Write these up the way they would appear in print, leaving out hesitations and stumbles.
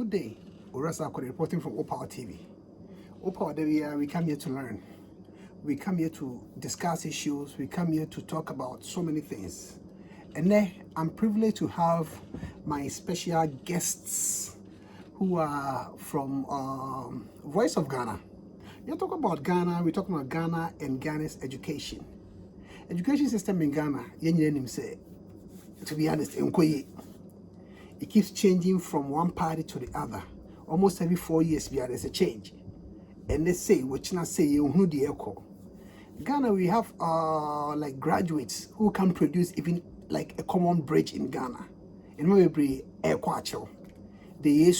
Good day. Urasa Akode reporting from Opower TV. Opower, we come here to learn. We come here to discuss issues. We come here to talk about so many things. And then I'm privileged to have my special guests who are from Voice of Ghana. You talk about Ghana, we're talking about Ghana and Ghana's education. Education system in Ghana, to be honest, it keeps changing from one party to the other. Almost every 4 years, there's a change. And they say, which not say, you the echo. Ghana, we have like graduates who can produce even like a common bridge in Ghana. And maybe air quacho. The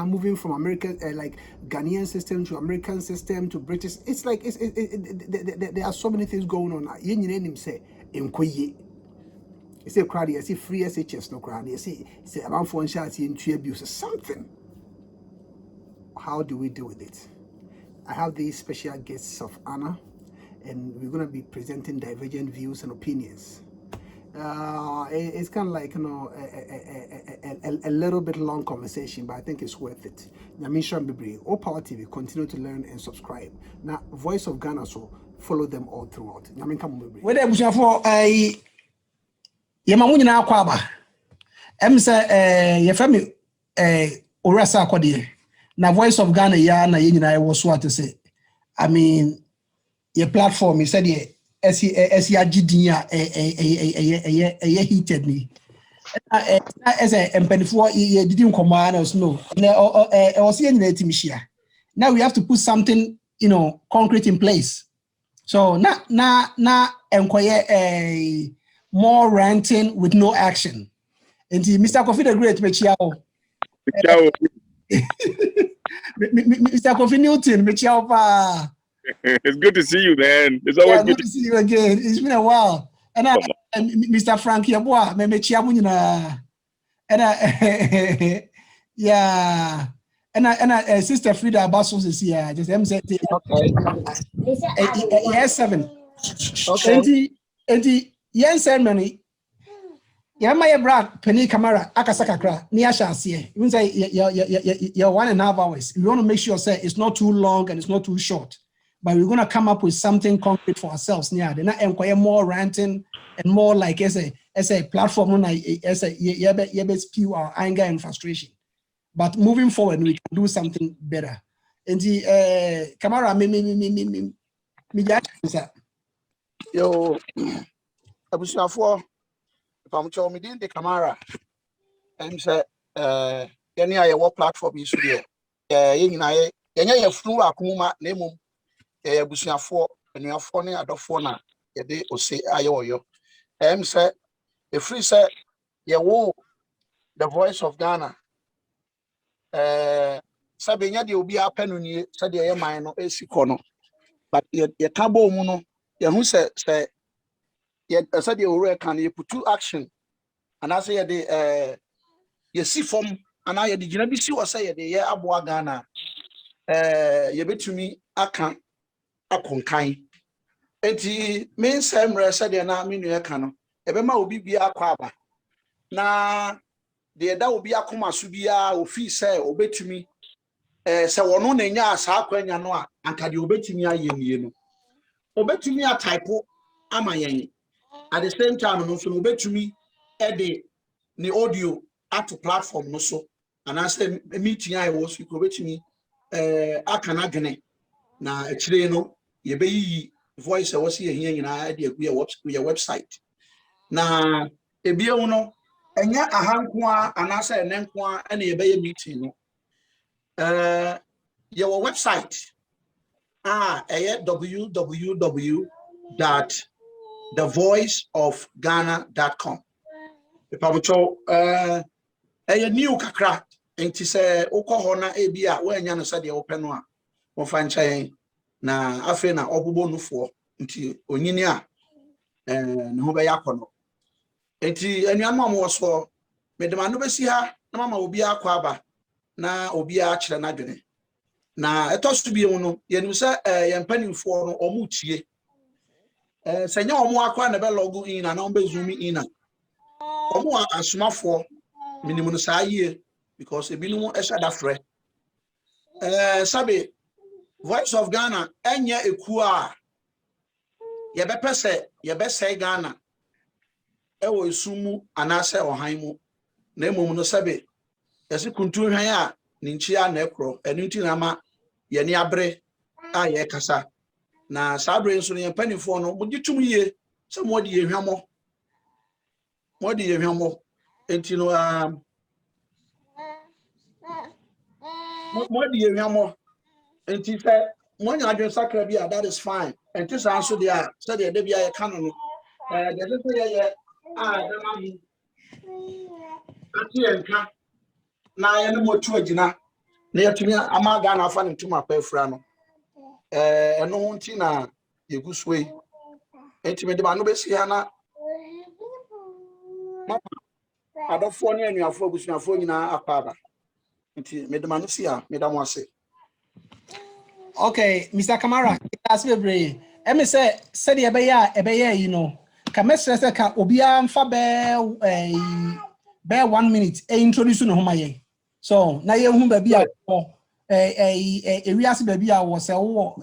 moving from American, like Ghanaian system to American system to British. It's like, there are so many things going on. You say, you say crowd, you see free SHS no crowd, you see about phone shots into abuse something. How do we deal with it? I have these special guests of honor, and we're going to be presenting divergent views and opinions. It's kind of like, you know, a little bit long conversation, but I think it's worth it. Nyamisha Mbibri, Opower TV, continue to learn and subscribe. Now, Voice of Ghana, so follow them all throughout. Nyamisha Mbibri. Where they for Yamamunya na kwaba. Your family Urasa Akode. Na Voice of Ghana ya na yenyina was what to say. I mean, your platform you said SEAGD heated me. As a empenifo didn't command us no. Now we have to put something, you know, concrete in place. So na enquire more ranting with no action. And Mr. Kofi the Great, Mr. Kofi Newton, it's good to see you, man. It's always good to see you again. It's been a while. And Mr. Frank Yabwa, and yeah, and Sister Frida Bassos is here. Just yes, 7. Okay. And yes, ceremony. Yamaya Brad, Penny Camara, Akasakakra, Niasha, even say you're 1.5 hours. We want to make sure say it's not too long and it's not too short. But we're going to come up with something concrete for ourselves. Yeah, they're not enquire more ranting and more like as a platform, as a spew our anger and frustration. But moving forward, we can do something better. And the Camara, me, yo, Abusia for from Chomidin the Camara. And say, any I work platform is here. You flew a kuma name. Abusia for and you are funny at the phone. A day or say, Ayo. Say, a free set, the Voice of Ghana. Sabinya, you be a penny, said the mine or a sikono. But your tabo muno, who said, yet said you can you put 2 action. And I say the you see from and I did you see what say the year Abua Ghana. You bet to me, I can't a conkai. Eti main same said the na me no cano. Ebema obi bia kwaba. Na the da obi akoma so bia ofi say obetumi say wono na nya asa akwanya no a anka de obetumi ayenie no. Obetumi a type ama yen. At the same time no so obetumi e the audio at platform no so. And I say meeting I was you obetumi akana gene na akire no ye be voice I was here nyina de your website. Na ebie no enya ahanko a anasa enenko a na ye be meeting no. Your website www.thevoiceofghana.com. Pamucho new kakra enti se ukọ na ebia we nya no se de open no a wo fa nchen na afi na obubo nufo nti onyini a ne ho be yakono enti anuanu am so medema no besi ha na mama obi akọ aba na obi a kire na dwene na etosu bi no ye nim se ye mpanimfo no omutie senya omo akọ na be log in na be zoom in na omo asomafo minimum no saa yie because ebinom ɛhyɛ da frɛ sabe Voice of Ghana enye ekuo a yɛbɛpɛ sɛ yɛbɛsɛe Ghana ɛwɔ esumu anaasɛ ɔhan mu na emom no sabe yɛse kuntu hwan a ne nkyia na ɛkorɔ ɛno nti na ma yɛne abre a yɛkasa na saa abre nso no yɛn panifo no mogye tum yie sɛ mɔde yɛhwamɔ enti no mɔde yɛhwamɔ enti sɛ monya adwen sakra bi a that is fine enti saa nso de a sɛ de bia yɛka no no de sɛ yɛyɛ a dama mu ati yɛnka na yɛne motu agyina na yɛtumi ama Ghana afa ne ntoma pa afura no ɛno ho nti na yɛgu so yi enti me de ma no bɛsi ha na adɔfoɔ ne anuafoɔ abusuafoɔ nyinaa akwaaba nti me de ma no si a me da mo ase. Okay, Mr. Kamara, that's very. Emi say the ebeye you know. Kamesre say ka obia mfa be 1 minute introduce no homa ye. So na ye hu ba bia ewiase ba bia wo say wo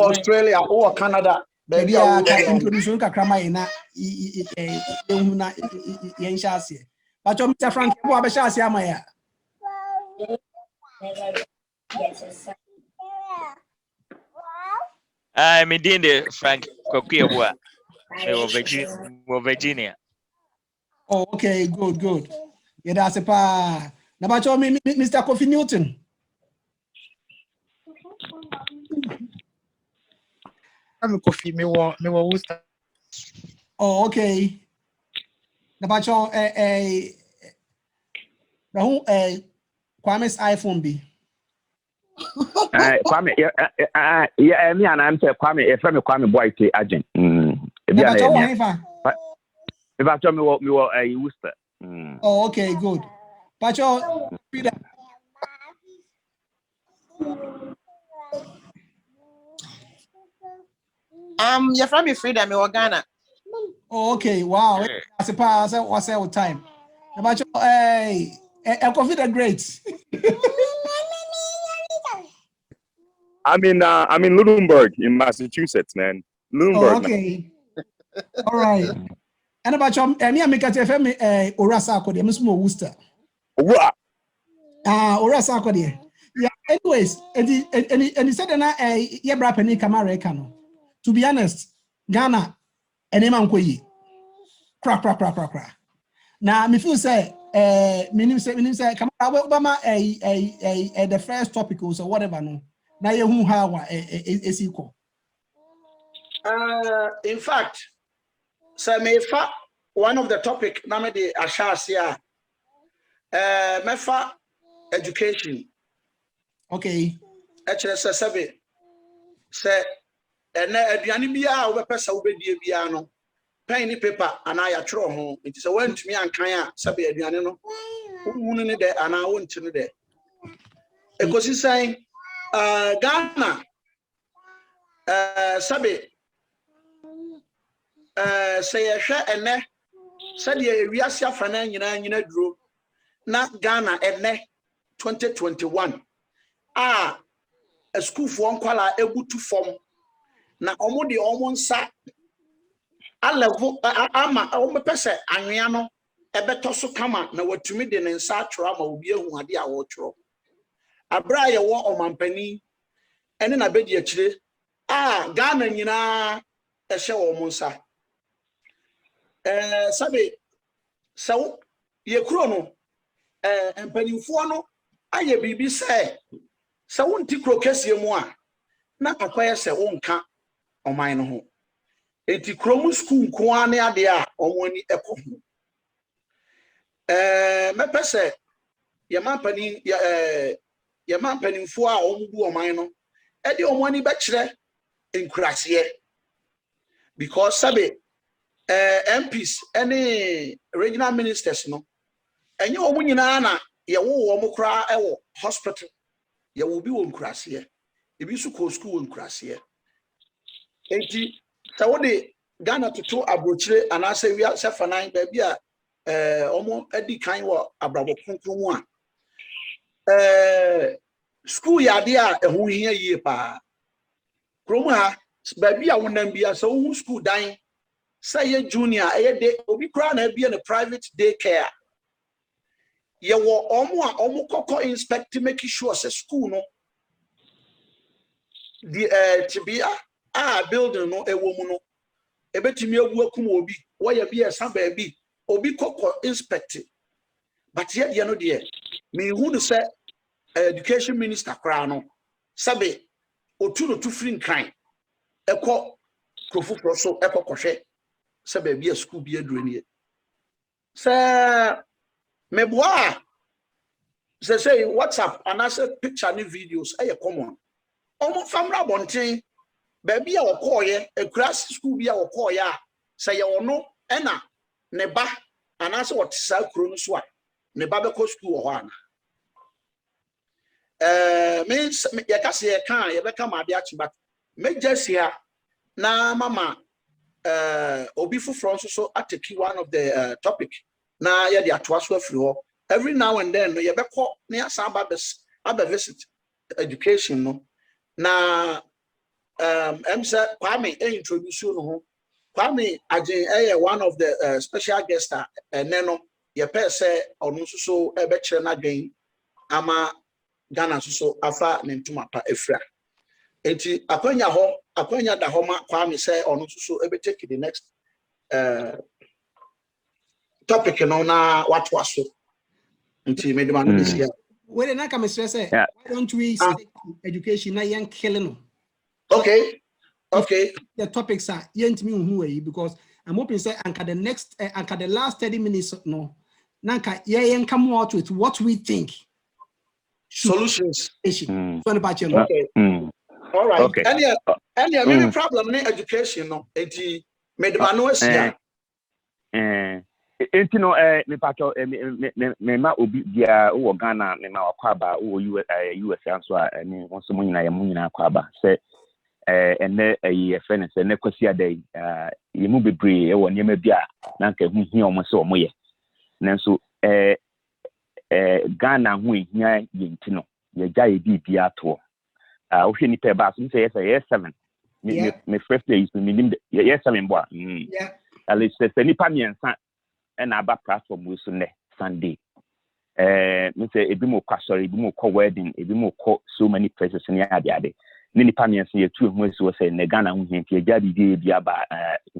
Australia or Canada baby ka introduce no kakra ma ye na ye hu na ye nsha ase. But Mr. Frank bo abesha ase ama ya. I'm in Frank Kokiwa, Virginia. Oh, okay, good. Yeah, that's a pa. Now, but Mr. Kofi Newton. I'm Kofi. Me Worcester. Oh, okay. Now, but Kwame's iPhone be. Kwame, me and I'm saying Kwame, if I'm Kwame boy, agent. If I told me what a Worcester. Oh, okay, good. But you're from Freedom, me Ghana. Oh, okay, wow. That's a pass. What's our time? But hey, Kofi the Great. I'm in Lunenburg in Massachusetts, man. Lunenburg. Oh, okay. All right. And about your me make at FM Orasa ko de Musmo Worcester. Orasa ko de. Yeah, anyways, and he said na ye bra Penny Kamara kano. To be honest, Ghana enema nkoyi. Crack. Now me feel say minim say Kamara Obama the first topic or so whatever no. Na ye hu ha wa esiko. In fact, so mefa one of the topic na me de ahyasia mefa education. Okay. Actually say ene aduane bia wo bepɛ sɛ wo bedie bia no pen ni paper ana ya tworo ho nti sɛ wantumi ankan a sɛbe aduane no wunu ne de ana wonti ne de ekosi san Ghana sɛbe say yɛhwɛ ene sɛde ewiase afa na nyina duro na Ghana ene 2021 a school for nkwala ebutu fom na omo de omo nsa alevo ama omo pese anwea no ebeto so kama na watumi de ne nsa atworo ama obi ehu ade a wo tworo abra ye wo omampani ene na bedi akire Ghana nyina ehye wo mo nsa sabe sawo ye kuro no empanimfo no aye bibi se sawo nti kuro kese mu a na akoye se wonka oman no ho enti krom school nko ane ade a omoni ekọ ho mepese ye mampanimfo a omubu oman no e de omoni be kire enkurase because sabe MPs any regional ministers no enye omu nyina na ye wo mo kra e wo hospital ye wo bi wo nkurase ebi su ko school wo nkurase enti sa wo de Ghana toto abrochire anase wi sefanan ba bia omo edi kan wo abrabo kronkron mu a school yade a eho hia yie pa krom ha ba bia wonam bia so hu school dan say ye junior de obi kra na bia na private daycare ye wo omo kokko inspect make sure say school no the tibia building no ewo mu no ebetimi agu akum obi wo ye bia san ba bi obi kokko inspect but ye no de me hu no say education minister kra no sabe otu no tu free nkan eko krofu so eko kohwe sabe bia school bia duro ne say me boa say WhatsApp and I say picture ni videos common omo famra bonten ba bia wo koye ekura school bia wo koye a say ye ono ena ne ba and I say what sa kuro no so a ne ba be ko school wo ana means ye ka say kan ye be ka ma de achi but me just here na mama obi fufro so ateki one of the topic na ye de atoaso afri ho every now and then ye be ko na asaba visit education no na say Kwame introduce you no Kwame Ajen one of the special guest neno ye pe say onu so e be kire na dwen ama Ghana so afa nentuma pa efra enti akwanya da ho ma Kwame say onu so e be take the next topic no na what was so enti me demand this year Wait, na come say why don't we stick to education na yan killing? Okay. The topics are yent me who because I'm hoping say anka the last 30 minutes no nanka yan come out with what we think solutions. Okay. All right. Okay. Any many problem in education no enti me demand no sia enti no me pacho me ma obi dia wo Ghana me ma akwaba wo US anso a ni won so munyina ye munyina akwaba se ene ye fene se ne kwasi adai ye mu bebre e wo niam bia na nka hu hia omo se omo ye nanso Ghana hu hia ye ntino ye gya ye bibia to wo hwe ni pe ba so say yes 7 me first day is me nim yes 7 boa yeah at least se ni pa miensa and aba platform we so ne Sunday me say ebi mo kwa sorry ebi mo kwa wedding ebi mo kwa so many places in ade ni nipa miensa ye tu hu so say ne Ghana hu hia ya bi bia ba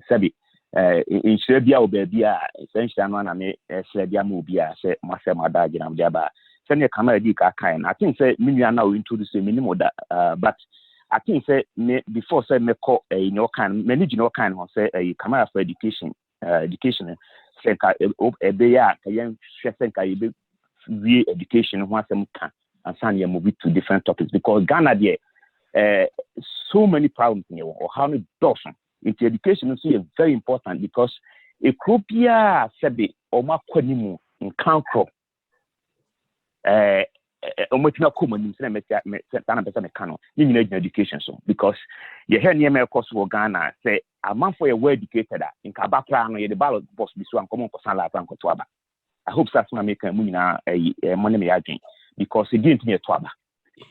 sabi inhyira bia wo ba bia senhyira no na me hyira bia mo bia say mo asem ada agina bia ba say ne camera di ka kan I think say me nua na we introduce me ni mo da but I think say me before say me call no kind manage no kind ho say camera for education say ka ebe ya ka yen hwese ka ebe we education ho asem ka and you move to different topics because Ghana there so many problems in or how many dozen into education is very important because a cropia sabi o ma kwani mu nkankro omotina common in me tana pesa me kano ni nyina education so because ye hear near me course for Ghana say a man for a well educated in kabakra no ye the ballot boss bi so an common person la plan ko to aba I hope that's na make mu nyina money me agin because e didn't me to aba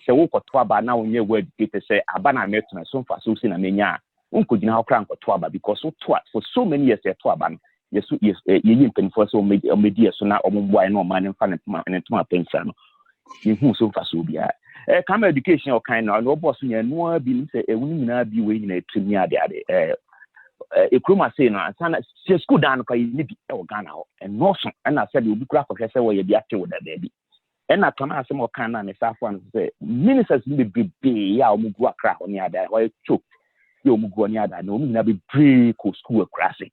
say wo ko to aba na won ye well educated say aba na me tuna so fa so si na menya unko gina ho kran ko to aba because so to for so many years to aba no yes ye yin for so media so na ombo no man mfa ne tuma pensa no you who so far so bia come education or kind no boss nya no bi say ewuni nyina bi we nyina tumi ade ekroma say no sana school dan ko ni bi e Ghana ho and no so and I said you bi kura ko hwese wo ye bi ate wo da bi and na kama asem o kan na me safo an say ministers bi be ya o mugu akra ho ni ada ho choke ye o mugu ni ada no nyina bi break ko school akra say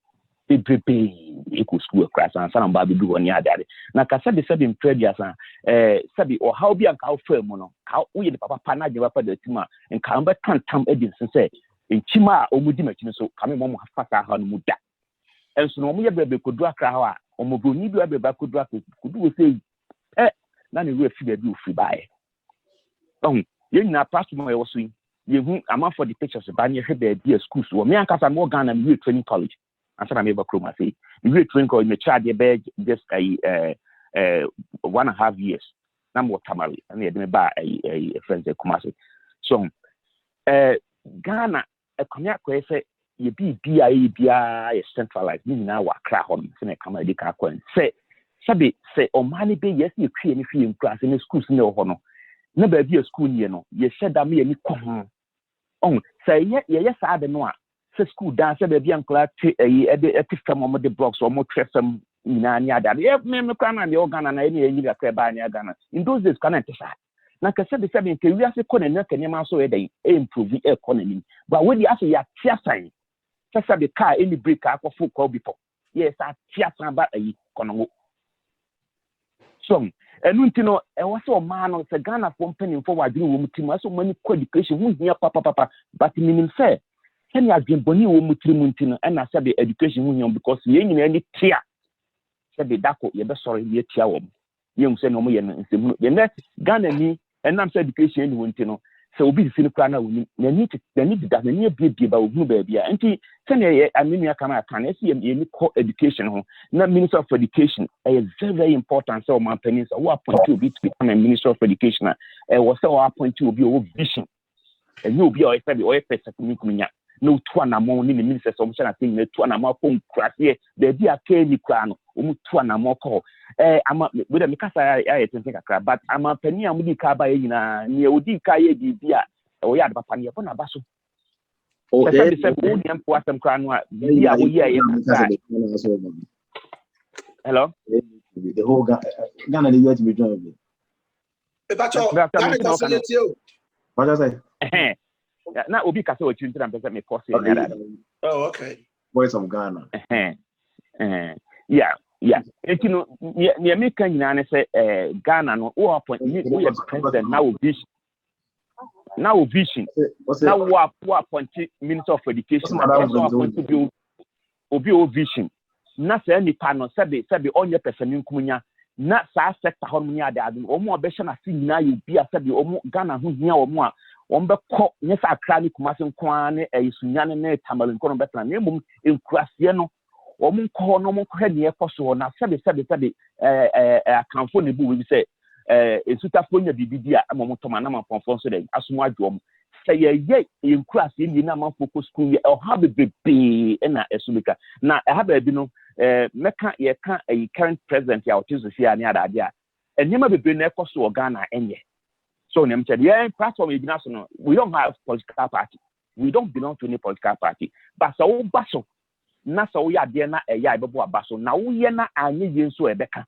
equal school class and some baby do on yard. Na kasa de said in previous sabi or how be an cow firm no how we the papa pana de papa de tima and can but can't come edins and say in chima or mudi machine so coming mom fata how muda and so no me be could do a crawa or mobu ni do be could do say na ni we free be free buy you na pass mo was swing you am for the pictures ban you be schools or me and kasa more Ghana training college. And so I'm able to say we train called me child just 1.5 years. Number Tamari and they buy a friend Kumasi. So Ghana a cognac say you be BIA centralized, meaning now what crack on Senate di Kakwan. Say Sabi say o money be yes you create any in class in the schools no hono. Never be a school you know. You said that me any come on. Say yes I don't know. Say school dance be uncle at the blocks or more tresem in any other. Yeah, me can and the organ and any by Ghana. In those days can decide. Now I said the same in we have to call and can so they improve the economy. But when you ask ya sign, just the car any break up for full call before. Yes, I about a economy. So, and you know, I was so man on the Ghana company forward doing team, so many education, who hear papa, but meaning fair. Can you have been Bonnie Mutintin and I said the education union because you ain't any tear. Said the Dako, you're sorry, you're tear. You say no more, and the next Ghana me, and I'm said education, you know. So be the Filipina, they need that, they need to be about who baby. And I mean, I can see any education home. Not Minister of Education is very, very important. So my opinion, so what point to be to become a Minister of Education? Was so our point to be a vision. And you'll be always said, or no 2 amount in the ministers of I think the 2 amount from class here, there be a candy crown, 2 amount call. I'm with a Mikasa, I think a crab, but I'm a penny, I'm with the car by near Udi Kaye, the or Yad Papania Ponabaso. Oh, the same and Poatam Crown, hello? The whole Ghana, the US be joining. That's all. What I say? Now, Obi Kaso, children, and present me course. Oh, okay. Voice of Ghana. Yeah. And you know, near me can you say Ghana no point we are president now vision. Now vision. Now what point Minister of Education. Point to be Obi vision. Na say any panel sabi on your person nkunya na sa sector harmony ade omo obesha na fi na you be sabi omo Ghana ho hia omo a ombekọ nyesa akra ni kumase nkwa ne isunyane na tamale nkono betna na emum enkurase no omo nkọ no mo kọ ne ekoso na sabi akanfo ne bu we say esutafo nya bibidi a amom toma na maponfo so dey asomo adwo say ye enkurase ni na man focus school e have bebe na esubika na e have bi no meka ye ka current president ya otizo hia ne adade a enyema bebe na ekoso Ghana enye. So, platform we don't have political party. We don't belong to any political party. But so baso, na so ya na bebo baso. Na na anye so ebeka.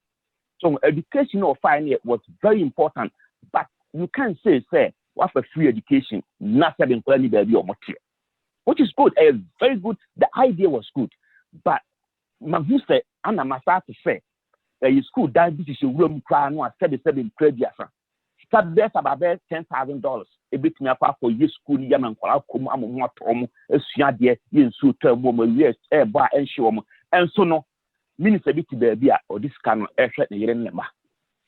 So education of fine was very important. But you can't say what for free education, not having plenty baby or motive. Which is good, very good. The idea was good. But Mahu said, Anna Masa to say, school diabetes room crown was 77 credit. That's about $10,000. A bit me apart for your school, Yaman, come among what Tom, a Siadia, in Suter, woman, yes, bar and show. And so no, Minister Bitty Baby or this kind of effort, the Yenema.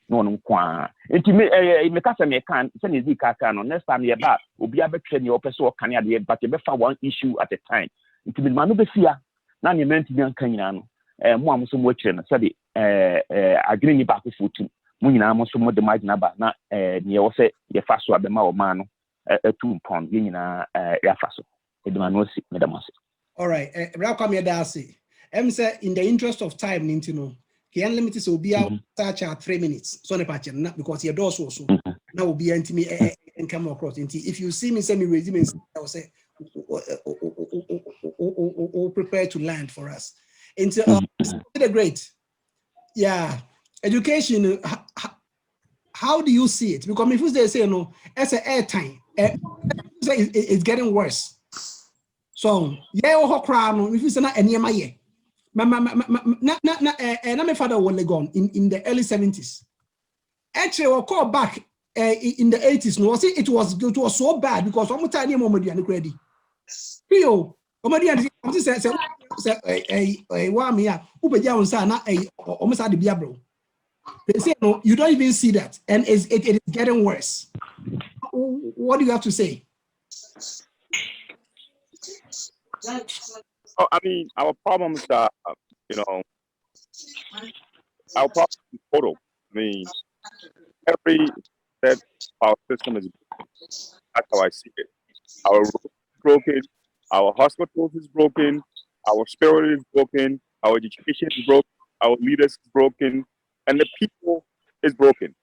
No, qua. Intimate, me can send his Kakano. Next time you're back, will be able to train your person or Canadian, but you better one issue at a time. Intimate Manubia, none you meant to be Canyan, and one some watching, study, agreeing back with footing. Munina most of the margin about na near say your fast or the man a 2 pound yina yafaso. Edmanosi, Medamas. All right, welcome here, Darcy. Say in the interest of time, Nintino, he unlimited will be out touch at 3 minutes. So the patch because your doors also now will be intimate and come across. If you see me send me resume, I will say prepare to land for us. Into the great. Yeah. Education, how do you see it? Because if they say no, it's an airtime. It's getting worse. So yeah, if you say not any my year, my father was gone in the early 70s. Actually, we'll call back in the 80s. No, see, it was so bad because one time you moment and credit. Pio, Omadian say one me who be down sana almost had the biabro. They say no, you don't even see that, and it is getting worse. What do you have to say? Oh, I mean, our problems are, our problem is total. I mean, every that our system is broken. That's how I see it. Our roads is broken, our hospitals is broken, our spirit is broken, our education is broken, our leaders is broken, and the people is broken.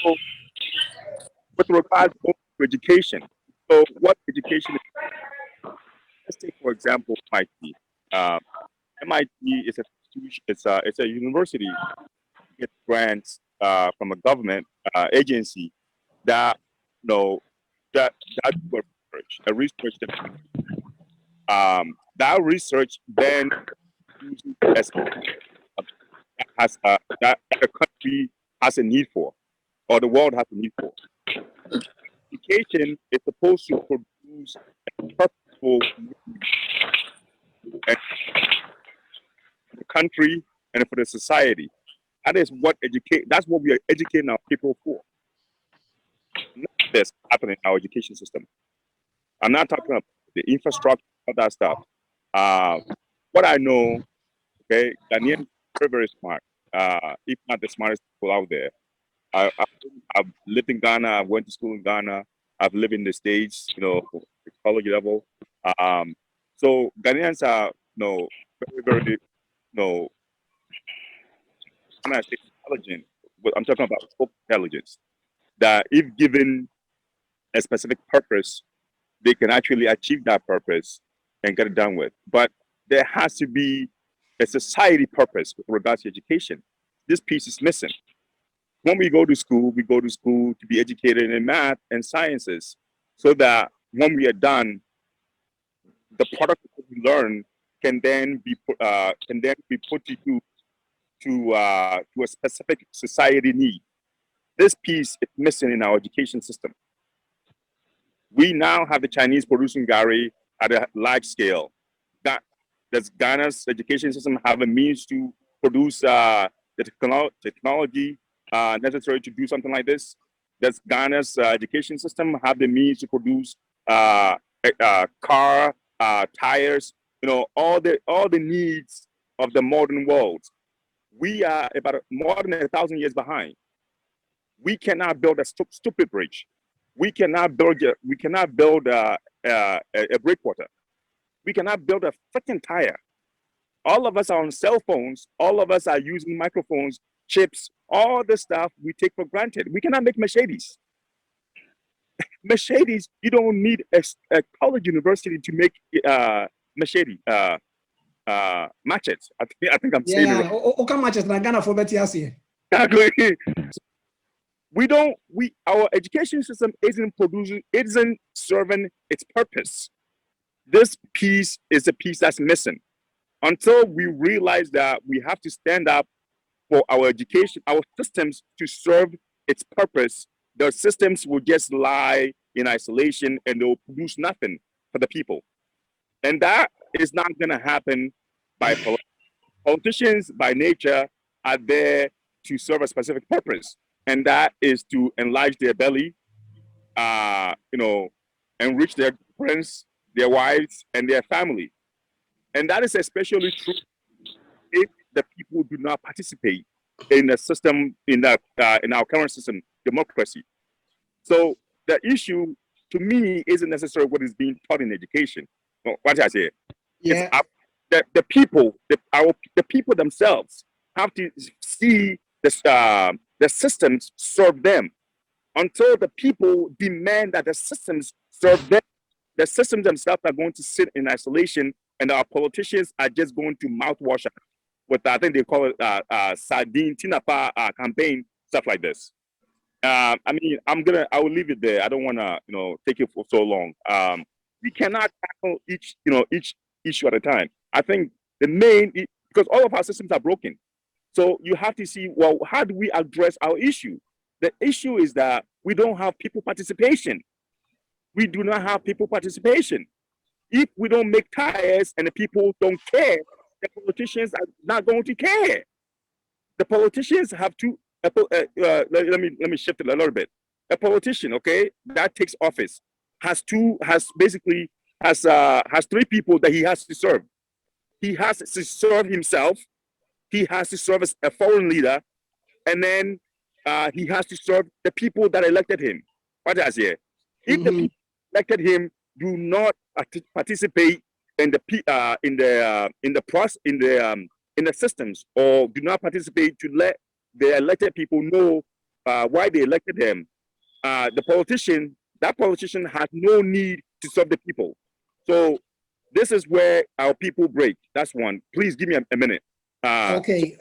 So, with regards to education, so what education is? Let's take for example MIT. MIT is a institution. It's a university. It grants from a government agency that that do a research that research then uses as that the country has a need for, or the world has a need for. Education is supposed to produce a purposeful and for the country and for the society. That's what we are educating our people for. None of this happening in our education system. I'm not talking about the infrastructure, all that stuff. What I know, okay, Ghanaians are very, very smart. If not the smartest people out there. I've lived in Ghana. I went to school in Ghana. I've lived in the States, college level. So Ghanaians are, very, very, when I say intelligent, I'm talking about intelligence. That if given a specific purpose, they can actually achieve that purpose and get it done with. But there has to be a society purpose with regards to education. This piece is missing. When we go to school to be educated in math and sciences, so that when we are done, the product that we learn can then be put to a specific society need. This piece is missing in our education system. We now have the Chinese producing Gary at a large scale. Does Ghana's education system have a means to produce the technology necessary to do something like this? Does Ghana's education system have the means to produce car, tires, all the needs of the modern world? We are about more than 1,000 years behind. We cannot build a stupid bridge. We cannot build a breakwater. We cannot build a freaking tire. All of us are on cell phones. All of us are using microphones, chips, all the stuff we take for granted. We cannot make Mercedes. Mercedes, you don't need a college university to make Mercedes. Matches. I think I'm saying it right. Okay, matches na Ghana for better here. Exactly. Our education system isn't serving its purpose. This piece is a piece that's missing. Until we realize that we have to stand up for our education, our systems to serve its purpose, the systems will just lie in isolation and they'll produce nothing for the people. And that is not going to happen by politicians. By nature are there to serve a specific purpose, and that is to enlarge their belly, enrich their friends, their wives, and their family. And that is especially true if the people do not participate in the system, in our current system, democracy. So the issue, to me, isn't necessarily what is being taught in education. What I say, yeah, the people themselves have to see the systems serve them. Until the people demand that the systems serve them, the systems themselves are going to sit in isolation, and our politicians are just going to mouthwash with, I think they call it sardine tinapa campaign, stuff like this. I will leave it there. I don't want to, take it for so long. We cannot tackle each issue at a time. I think because all of our systems are broken. So you have to see, well, how do we address our issue? The issue is that we don't have people participation. We do not have people participation. If we don't make tires and the people don't care, the politicians are not going to care. The politicians have to, let me shift it a little bit. A politician, okay, that takes office has three people that he has to serve. he has to serve himself, he has to serve as a foreign leader, and then he has to serve the people that elected him. What I say? If the people elected him do not participate in the systems, or do not participate to let the elected people know why they elected them, that politician has no need to serve the people. So this is where our people break. That's one. Please give me a minute. Okay.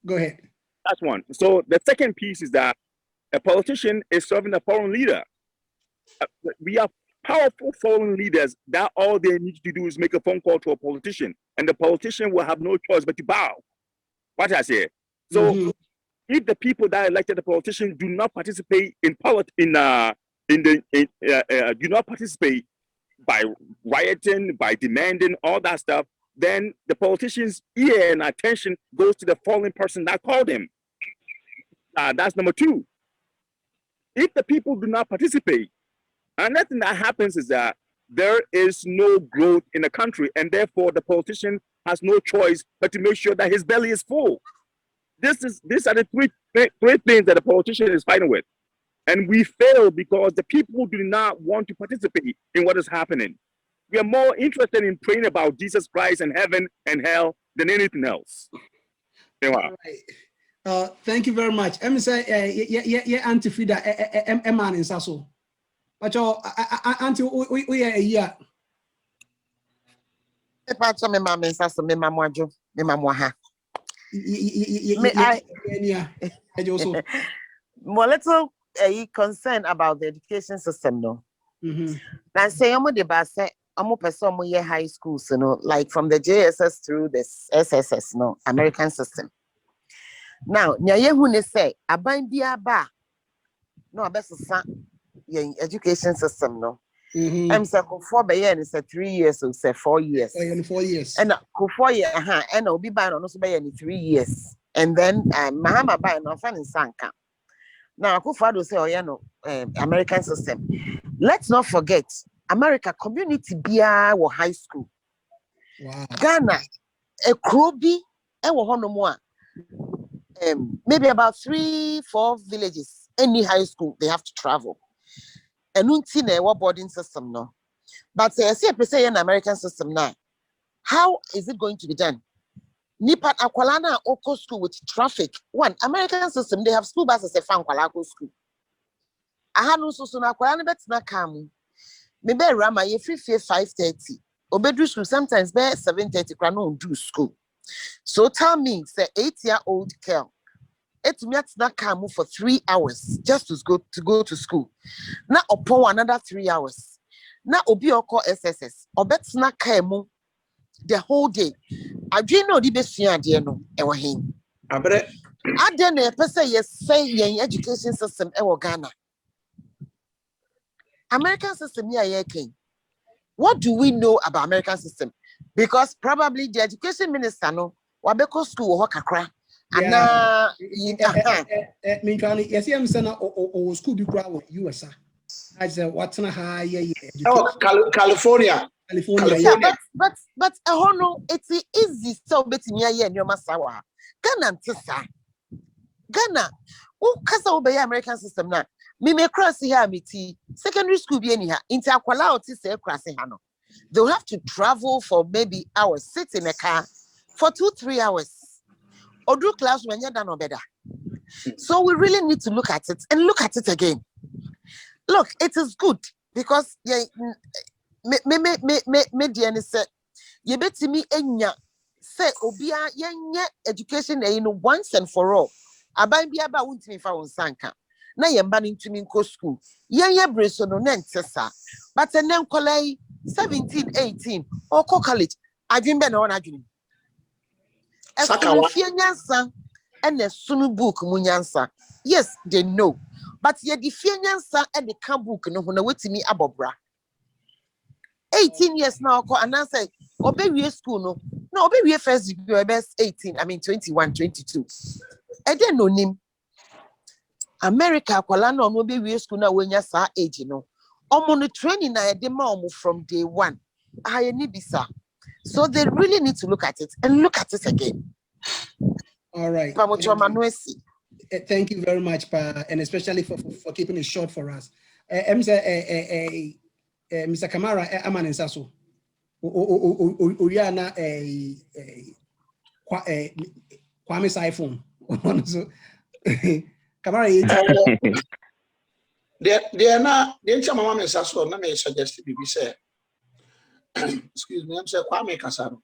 Go ahead. That's one. So the second piece is that a politician is serving a foreign leader. We have powerful foreign leaders that all they need to do is make a phone call to a politician, and the politician will have no choice but to bow. What I say. So if the people that elected the politician do not participate do not participate by rioting, by demanding all that stuff, then the politician's ear and attention goes to the foreign person that called him. That's number two. If the people do not participate, another thing that happens is that there is no growth in the country, and therefore the politician has no choice but to make sure that his belly is full. These are the three things that the politician is fighting with. And we fail because the people do not want to participate in what is happening. We are more interested in praying about Jesus Christ and heaven and hell than anything else. Right. Thank you very much. I'm say Auntie Frida man in Sasso. But Auntie we are here. Pacho me mama in Sasso, me mama ha. More little concern about the education system, no. Now say I'm the best. I'm person high schools, you know, like from the JSS through the SSS, no, American system. Now, nya who say aban bia ba no best education system, no. I'm say for be year is 3 years or say 4 years. 4 years. And 4 years, and obi ba no so be 3 years. And then Mahama ba no fan in Sanka. Now Akufo-Addo say American system. Let's not forget America community bia wo high school. Wow. Ghana a krobi e wo hono mo a maybe about 3-4 villages, any high school they have to travel. And unti na what boarding system no. But say an American system now. How is it going to be done? Nipa akwalana oko school with traffic. One American system, they have school buses a fan kwalako school. Ahanu so na akwalana betina kam. Maybe rama ye free 5:30. Obedru school sometimes be 7:30 kwa no do school. So tell me, say 8-year-old girl, it's me at come for 3 hours just to go to school. Now upon another 3 hours. Now obi oko SSS. Obetsna kaimu the whole day. I dream no the best no ewa hin. Abre. Ade na pese yes say yen education system ewa Ghana. American system here ken. What do we know about American system? Because probably the education minister no wabeko school wo kakra. Ana me kan yes am say na o school bi kra wo USA. As what's na high California. Yeah, but it's easy so betimi aye nyoma sawa. Ghana ntisa. Ghana who kasa obey American system na me cross here meti secondary school bi eni ha inti akwala oti say cross ha no. They'll have to travel for maybe hours, sit in a car for 2-3 hours. Or do class when you're done or better. So we really need to look at it and look at it again. Look, it is good because me dear said, you bet me enya say obia yenye education once and for all. Aban bia ba wuntimi fa won sanka. Na yemba ntimi nko school. Yenye breso no na ntesa. But enen kolai 17, 18, or college. I didn't be on a dream. As Fianyansa and the Sunu book Munyansa. Yes, they know. But yet the Fianyansa and the camp book no one wait to me abobra. 18 years now, and I say, obey school no, obey first degree best 18, 21, 22. I didn't know him. America, Kolano, no be school now when you're age, Omo no training na de ma omo from day one. I need bisa. So they really need to look at it and look at it again. All right. Thank you very much, Pa, and especially for keeping it short for us. Mr. Kamara, Aman and Sasso. Uyana Kwame's iPhone. Kamara, they're not, the Mama Sasso, let me suggest to be said. Excuse me, I'm saying Kwame Kasaro.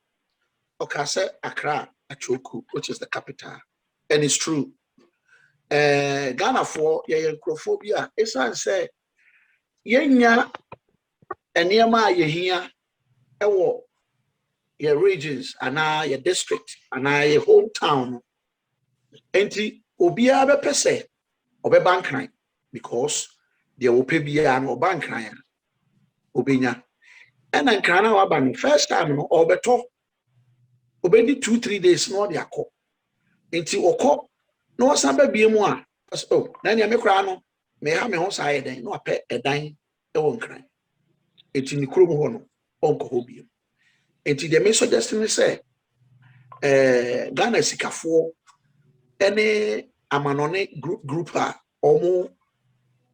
Okase Accra, Achoku, which is the capital. And it's true. Ghana for Yankrophobia, it's I say, Yenya and Yama Yehia, Ewo, your regions, and your district, and your hometown. Enti Obia be pese, Obe Bankrai, because there will be an Obankrai, Obinya. And then Kana Waban, first time, no, Obeto, Obedi 2-3 days, no, they are called. Enti Oko, no, Samba be more. Oh, then you make Rano, may have me on side, no, a pet a dime, a won't cry. It's in the Krumo, Uncle Hobium. Enti the message destiny say, Ghana Sikafo, any Amanone group, or more,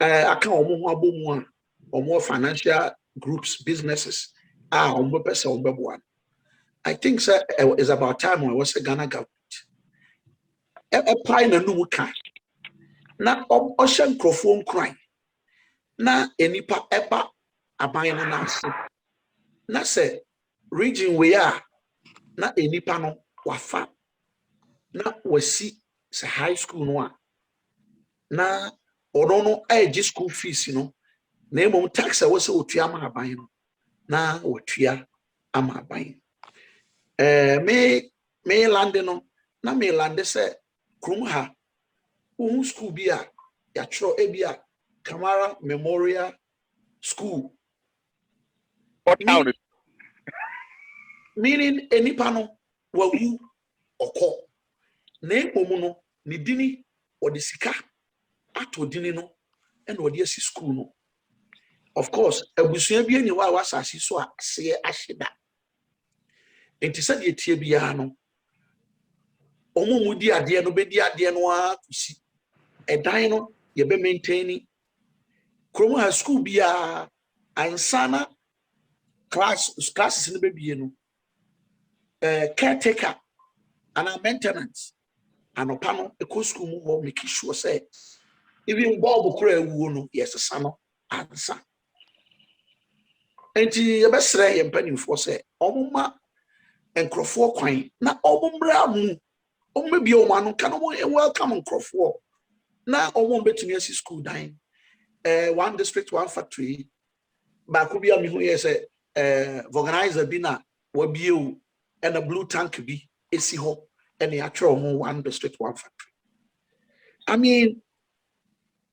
I can't almost or more financial groups, businesses, on purpose on one. I think sir, it's about time when I was a Ghana government. A pine and no can. Na ocean crofone crying. Na enipa eba abayan na se. Na se region we are na enipa no wafa. Na wasi se high school no a. Na ono no school fees no. Na emo tax a wase otua ama abayan no. Na otua ama abayan. Me lande no na me lande se krum ha school bia ya tro ebia Kamara Memorial School. Meaning enipa no wawu oko na ekomu no ni dini odi sika ato dini no and odi asi school no. Of course abusua bia ni wa wasasi so a se ahyeda. Enti se de tie bia no omumudi ade no bedi ade no a kusi edan no ye be maintaining Kromo ha school bia ansana classes no be bie no caretaker and maintenance anopa no eco school mu ho make sure say even Bob kura ewu no yes sano ansa enti ye be sere ye mpanimfo say omuma enkrofo kwan na omumbra mu omubi o manu kan omo welcome enkrofo na omo betumi asi school dan one district, one factory. Bakubia mi huye se organizer bina wabiu and a blue tank bi esi ho and actual one district, one factory. I mean,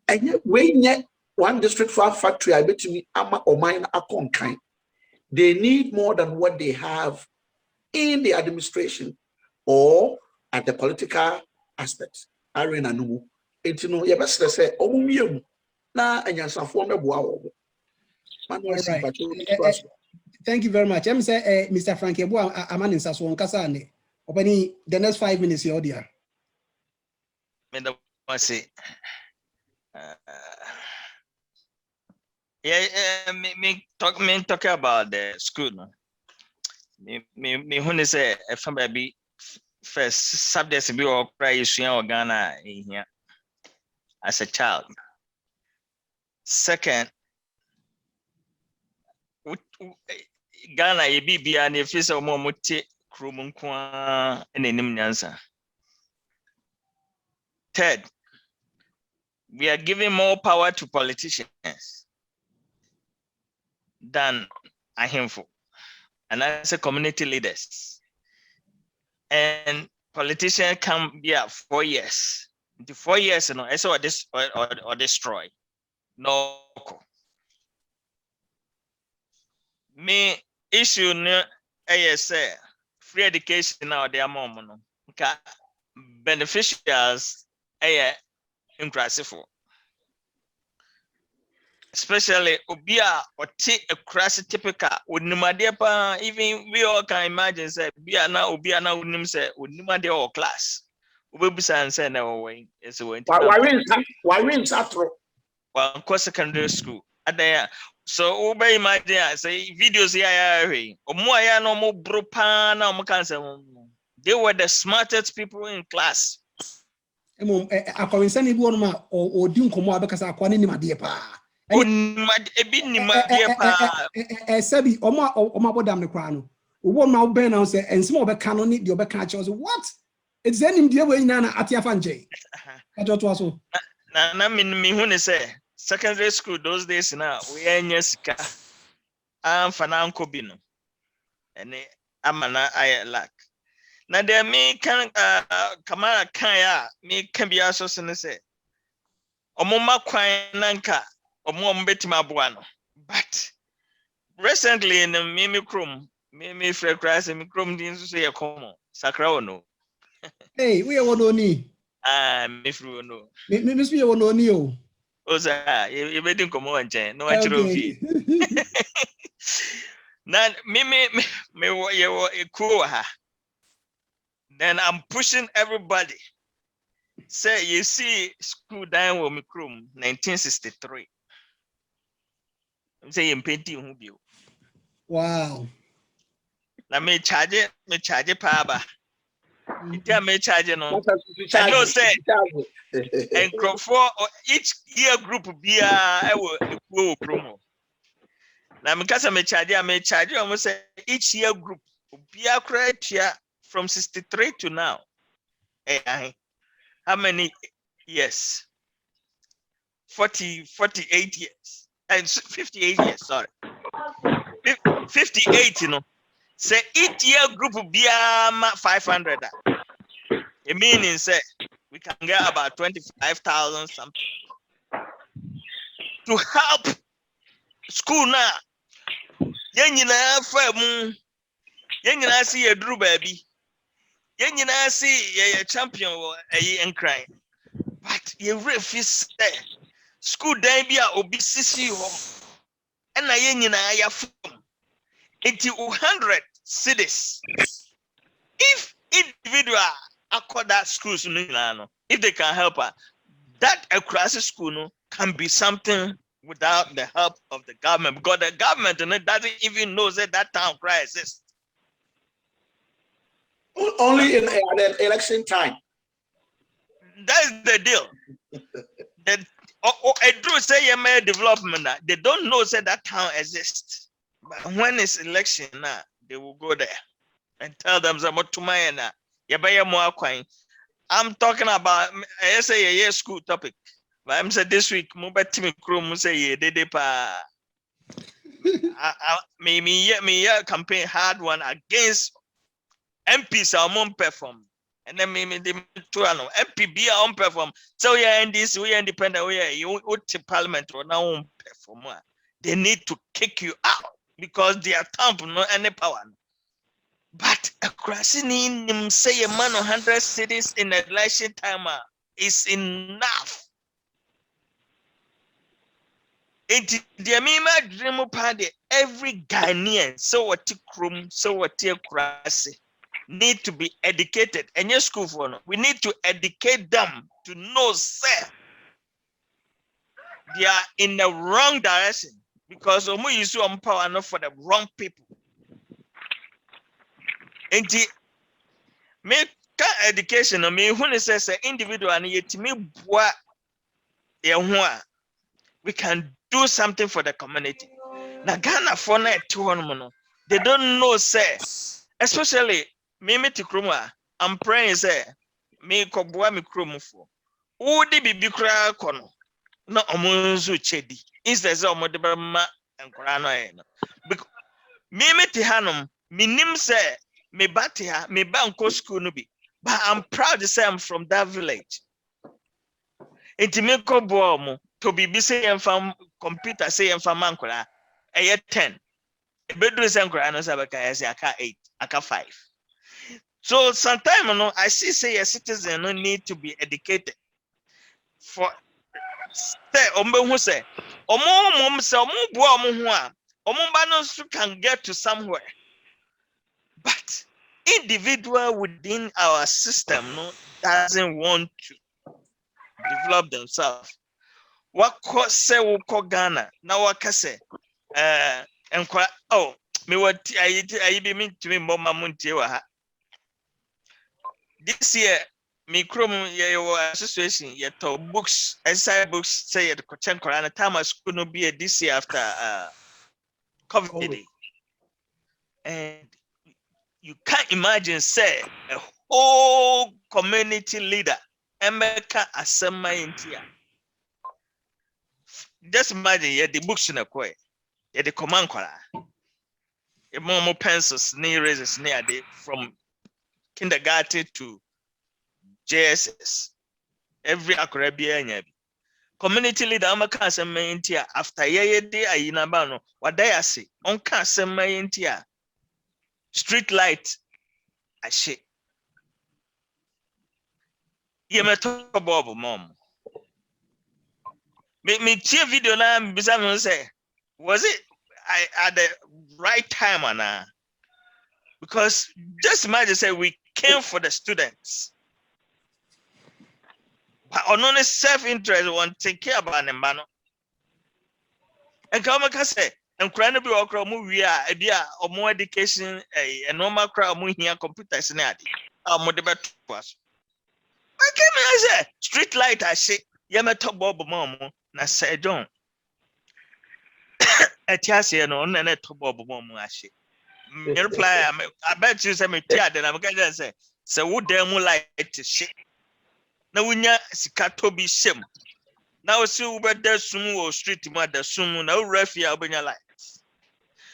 and when yet one district, one factory, I bet me ama or mine akon kind. They need more than what they have in the administration or at the political aspects. Arena no. It's no, you best say, oh, na anyansafo meboa wo thank you very much. I'm say Mr. Frank Ebu Amani Sasso on Kasane. Opening the next 5 minutes your dear. Me talk about the school. Me when say if baby first subjects be or cry or Ghana in here as a child. Second, Ghana Bibia and if it's a momuti Krumunkwa and enim nyansa. Third, we are giving more power to politicians than a handful, and as a community leaders. And politicians can be 4 years. Into 4 years, you know, or this or destroy. No. Me issue no ASA free education now their mom no. Beneficiaries impressive. especially obia or take a crass typical would nimadepa, even we all can imagine say obia na unim say would nimade or class. Ubisa and say no way is going to why wins after well secondary school at there. So obey my dear say videos here or more no more bropa na cancer. They were the smartest people in class. Akọrinsa ni bi wọnum a odi nkọmọ abekasa akwa ne nim adeɛ paa. Ebi nim adeɛ paa. Ɛsɛbi ɔmo abɔdam ne kora no. Owo ma ɔbɛn na sɛ nsɛm ɔbɛka no ne deɛ ɔbɛka akyerɛ so what? It's any deɛ wɔ nyinaa na ate afa nkyɛn. Ɛtɔ to aso. Na me hu ne sɛ secondary school those days na we anya sika. Amfa na anko bi no. Ɛne amana ayɛ lack. Now there me can Kamara Kaya me can be also say Omoma Kwan Nanka Omom Betima Buano. But recently in the Mimi Crum, Mimi Fred Christ and Crum didn't say a como Sacrano. Hey, we are one only. If you know. Miss me one only. Oza, you didn't come on, Jen. No, I should Now, me, you were a cool. Then I'm pushing everybody. Say, you see, school down with me room, 1963. I'm saying painting who be. Wow. Now me charge it, Paba. It me charge no. I know say, and for each year group be I will promo. Now because I me charge, almost say each year group be a criteria. From 63 to now, how many years? 48 years, and 58 years, sorry. 58, you know. Say each year group will be 500. It means say we can get about 25,000 something to help school now. Yenina see a Drew baby. Yenina see a champion or a crying. But you refuse school then be a obesity and a yenina ya from 100 cities. If individual accord that schools if they can help her, that across the school can be something without the help of the government, because the government doesn't even know that town cry exists. Only in the election time. That's the deal. I do say a development that they don't know that town exists. But when it's election now, they will go there and tell them I'm talking about I say a year school topic. But I'm saying this week, Mubatimi Krum say me campaign hard one against MPs are on perform. And then me the MP be on perform. So yeah, and this we independent we you to parliament or now perform. They need to kick you out because they are tamp no any power. But across in say a man 100 cities in the election time is enough. It the mima dream party every Ghanaian so what krum so what krasi need to be educated. And your school for no, we need to educate them to know say they are in the wrong direction because we use power enough for the wrong people. And the make education I mean when it says individual and yet me we can do something for the community. Now Ghana for they don't know say, especially me Kruma, I'm praying say me kobwa me krumu for. Udi be bikra kono no omunzu chedi. Instead of modebama and korano because me hanum minim say me batia me banko school no be. But I'm proud to say I'm from that village. Intimiko bomo to be busy and from computer say and from Mankora, a year 10. A bedroom Sankora, aka 8, aka 5. So sometimes I see say a citizen no need to be educated. For say who say can get to somewhere. But individual within our system doesn't want to develop themselves. What say Ghana? Now what can say? Me what I be mean to me mama munti wa. This year, me chrome association to books, essay books say the Kochen Korana time school no be this year after COVID. And you can't imagine say a whole community leader Emeka Asema Intia. Just imagine the books in a quay, the command color, more pencils, knee razors near the from kindergarten to JSS. Every Akrabia community leader Emeka Asema Intia after ye day ayinabano what they say on Asema Intia. Street light, I shit. You may talk about mom. Me cheer video now. Beside say, was it I at the right time or not? Because just imagine say we came for the students, but on only self-interest want to take care about them, man. And come and say. And crying be okra mu we are or more education a normal crowd mu here computers na ade mo de beto us. I came say street light I say ye me top bob mom na say John etiase no na top bob mom ahye me reply I bet you say me tia de na me can say wo dem light she na wunya sika to bi shem na o si wo be da sum wo street ma da sum na wo refia obenya light.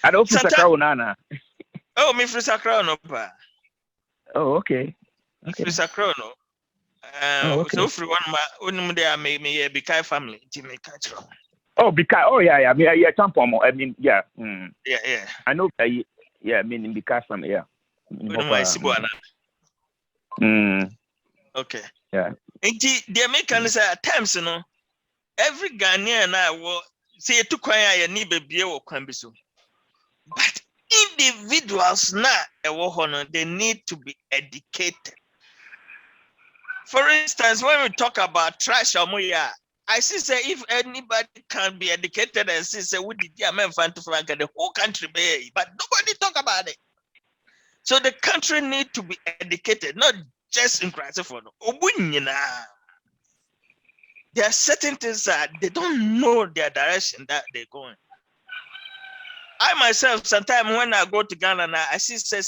I don't feel Sakra Nana. Oh, me free Sakra no pa. Oh, okay. Okay. Free Sakra no. Okay. So free one there me Bikai family. Jimmy catch. Oh, Bikai. Oh, yeah. Tampon. I mean, yeah. Yeah. I know. Yeah, I mean in Bikai family. Yeah. Okay. Yeah. Indeed, the Americans say at times, every Ghanaian I will say to Kwaya ni baby or Kwambiso. But individuals now, they need to be educated. For instance, when we talk about trash, I see say if anybody can be educated and see say what did the the whole country be, but nobody talk about it. So the country need to be educated, not just in Christopher. There are certain things that they don't know their direction that they're going. I myself, sometimes when I go to Ghana now, I see say,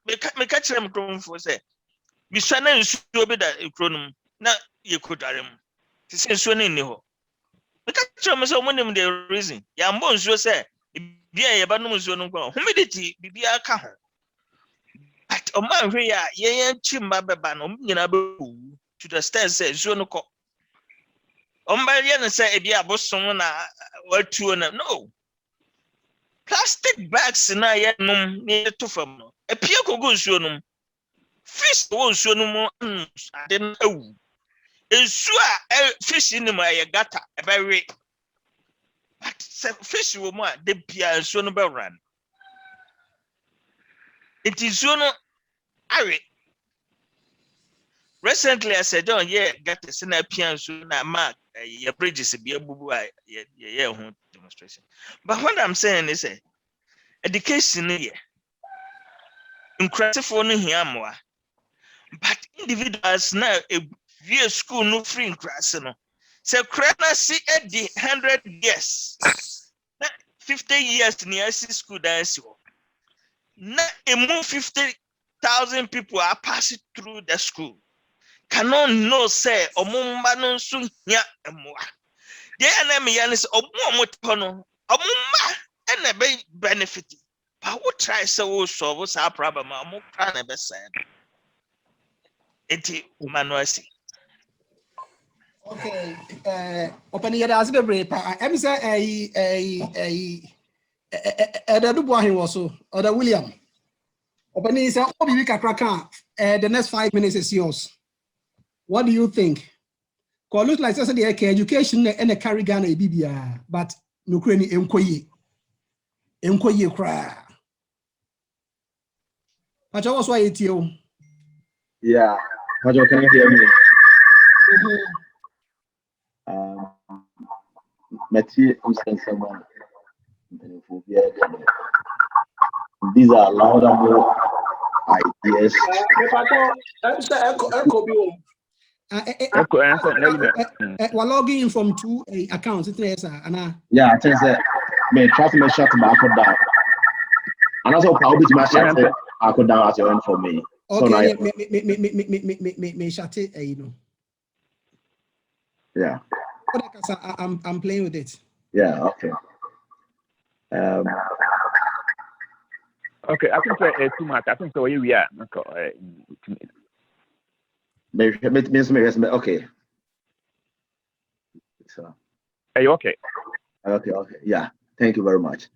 me catch them for say, me shana nsuo be da ekronum na ye kodarim. Ti say nsuo ni ho. Me catch them say omonim the reason. Ya mbo nsuo say, bia ye ba no nsuo no kwa. Humidity bibia ka ho. But o man hwe ya ye chimba beba no nyina be to the stand say nsuo no ko. Ombaria say ebi abosom na watu na no plastic bags na ye num ni to fam no epia kogo nsuo num fish wo nsuo num ade na awu ensu a fish ni ma ye gata ebewe but fish wo mu a de pia nsuo no be run it is no awe. Recently I said John gata se na pia nsuo na mark your bridges be a boo demonstration. But what I'm saying is education here incredible for no here more. But individuals now a view school no free in class no. So Krana see at the 100 years 50 years near school dance. Now a more 50,000 people are passing through the school. Cannot know say omumba no sun nya emwa de ana me yan say omo no omumba and be benefit but what try say we solve sa problem omo plan e be say enti manual see. Okay, open here as be pa em say Edu Boahin was so or William open is obi kakra kan the next 5 minutes is yours. What do you think? Cause look like the education and a carry Ghana BBA, but no cranny enkoye cry. But I was why it's you. Yeah. Pacho, can you hear me? Matthew, someone. These are laudable ideas. We're logging in from 2 accounts. Yeah, I think that may try to make shut back down. And also probably to my shut I could down at your end for me. Okay, me shut it, you know. Yeah. I'm playing with it. Yeah, okay. Okay, I think it's too much. I think so. We are. Okay. So. Are you okay? Okay. Yeah. Thank you very much.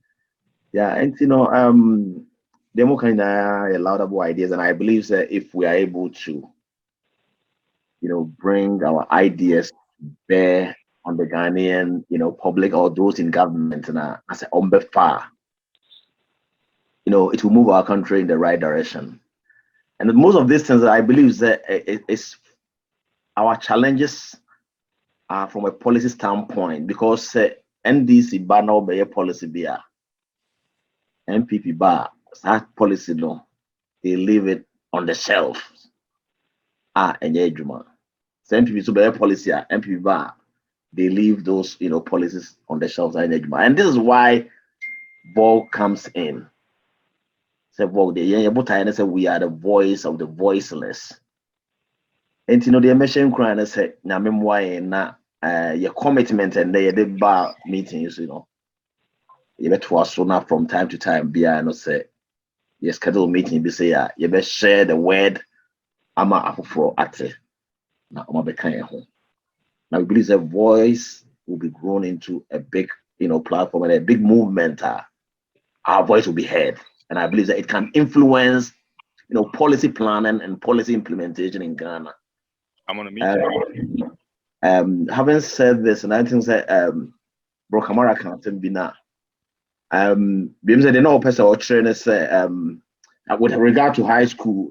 Yeah, and the more kind of laudable ideas, and I believe that if we are able to, bring our ideas to bear on the Ghanaian, public or those in government, and as a far, it will move our country in the right direction. And most of these things, I believe that it's our challenges are from a policy standpoint, because NDC bar now be a policy beer, MPP bar that policy no, they leave it on the shelf. And MPP so be a policy MPP bar, they leave those policies on the shelves. And this is why VOG comes in. Say VOG, say we are the voice of the voiceless. And the mission crying say na your commitment and the bar meetings, you bet was so now from time to time be I say your schedule meeting be say you bet share the word ama afoforo ate na oma be kan ho. Now we believe the voice will be grown into a big platform and a big movement. Our voice will be heard, and I believe that it can influence policy planning and policy implementation in Ghana. I'm on a meeting. Having said this, and I think that Bro Kamara can't be now. Because they know person or trainer say with regard to high school,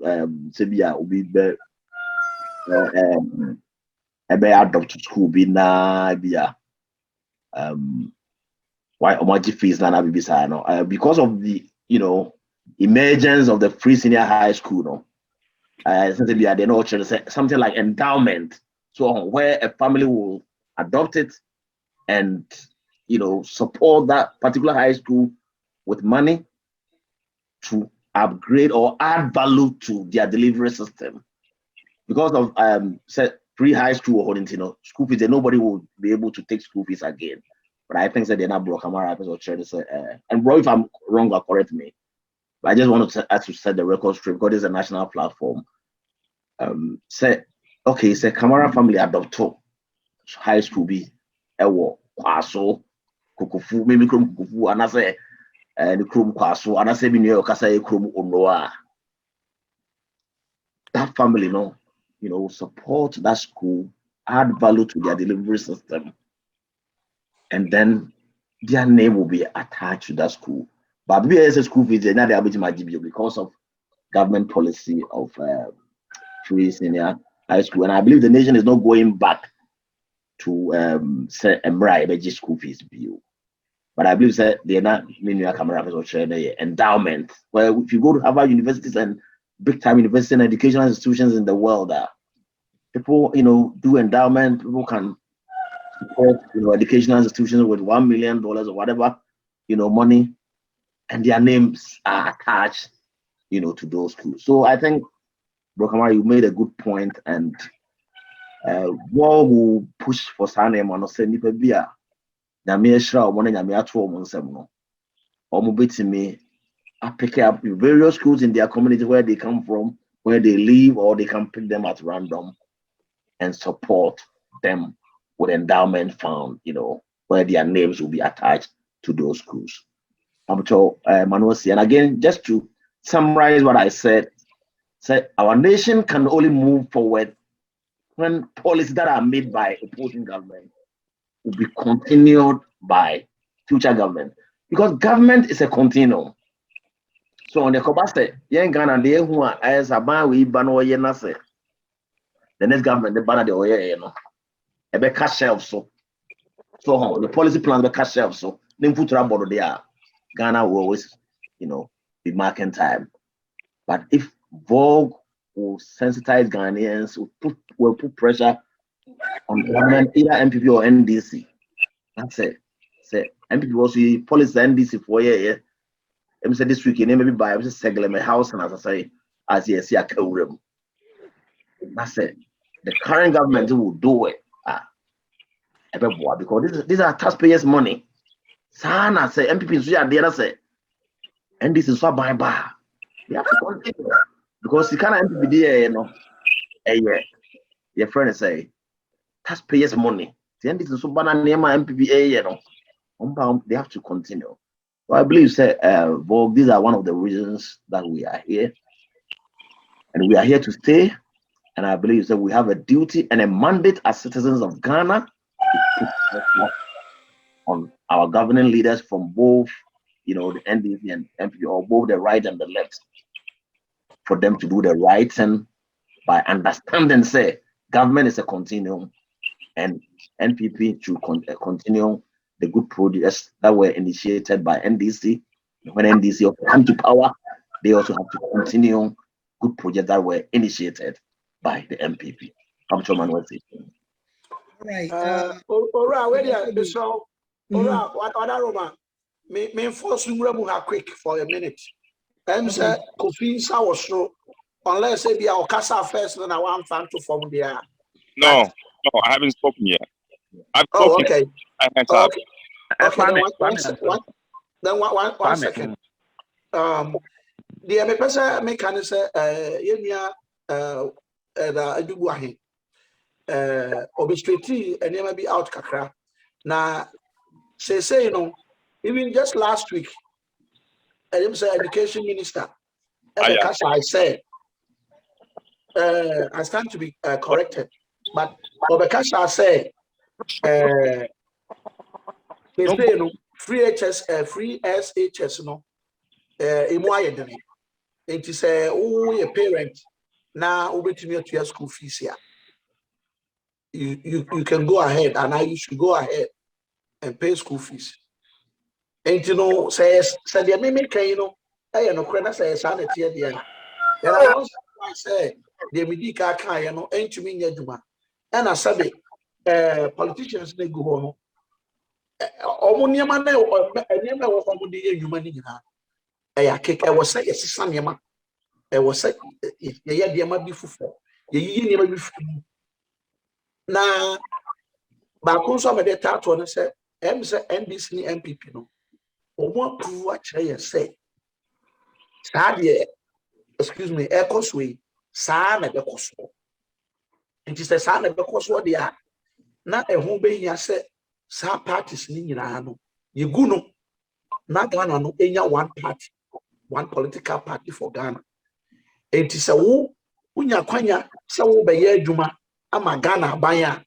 Sebia will be adopt to school be na bia why omaji fees na be no because of the emergence of the free senior high school they know something like endowment, so where a family will adopt it and support that particular high school with money to upgrade or add value to their delivery system. Because of free high school holding school fees, nobody will be able to take school fees again. But I think that they're not Bro Kamara or trying to say, and bro, if I'm wrong, correct me. But I just want to set the record straight because it's a national platform. Say Kamara family adopt high school be ewo kwaso kukufu maybe krum kukufu and I say the krum kwaso and I say bi kasa krum onoa. That family support that school, add value to their delivery system, and then their name will be attached to that school. But BS school fees they're not able to give you because of government policy of free senior high school, and I believe the nation is not going back to say Embraer school fees bill. But I believe that they're not many cameras or share the endowment. Well, if you go to Harvard universities and big time university and educational institutions in the world, people do endowment. People can support educational institutions with $1 million or whatever money, and their names are attached to those schools. So I think Bro Kamara, you made a good point, and what will push for Sane and say nipa bia na me shra omo na nyame ato omo nsem no omo betimi I pick up various schools in their community where they come from, where they live, or they can pick them at random and support them with endowment fund, where their names will be attached to those schools. Manuel, and again, just to summarize what I said our nation can only move forward when policies that are made by opposing government will be continued by future government, because government is a continuum. So on the Kobaste, young Ghana, they who are as a man we ban or yenase. The next government, the banner the oil, you know, a be cash shelf so the policy plan the cash shelf so then put about there. Ghana will always, you know, be marking time. But if Vogue will sensitize Ghanaians, will put pressure on government, either MPP or NDC. That's it. Say MPP also policy NDC for year. Let me say this week, maybe buy a segment my house, and as I say, as you see, I can room. That's it. The current government will do it. Because these are taxpayers' money. Sana say MPP are there. Say, and this is so by. They have to continue because you can't MPP there, you know. Your friend say taxpayers' money. And this is so bad. MPP, you know. They have to continue. So I believe, Vogue, these are one of the reasons that we are here. And we are here to stay. And I believe that we have a duty and a mandate as citizens of Ghana to put on our governing leaders from both, you know, the NDC and MPP, or both the right and the left, for them to do the right thing by understanding, say, government is a continuum, and NPP to continue the good projects that were initiated by NDC. When NDC come to power, they also have to continue good projects that were initiated by the MPP. Right. Ora, where you so? Ora, what other Roma? Me force you quick for a minute. Say Kofi Nsa was so unless say be our casa first, then I want fan to form there. No, I haven't spoken yet. I've spoken. Okay. I can't talk. Then one second. The person me can say yemia adubu ahe obesity and never be out kakra. Na say you know, even just last week, I say education minister. I said I stand to be corrected, but Obekasha said they say you know free SHS no emu it is a parent now obetumi to your school fees here. You can go ahead, and you should go ahead and pay school fees. And you know, says the meme can you know, I know credit says sanity at the end. And I also say the Medica can you know, ain't to me yet. And I said politicians they go on. Omoniama or never was on the human in her. I was say yes, Sanyama. I was say, yeah, there might be for ye never be free. Now, but also with the tattoo and say, NDC MPP no. Or what prove what I say. Sadia, excuse me, echoes we, San at the Cosmo. It is the son of the Cosmo, they are not a home being ya said, some parties in Yano. You go no, not Ghana, no, any one party, one political party for Ghana. It is a woo, Unya Quanya, so by ye Juma, ama Ghana, Baya.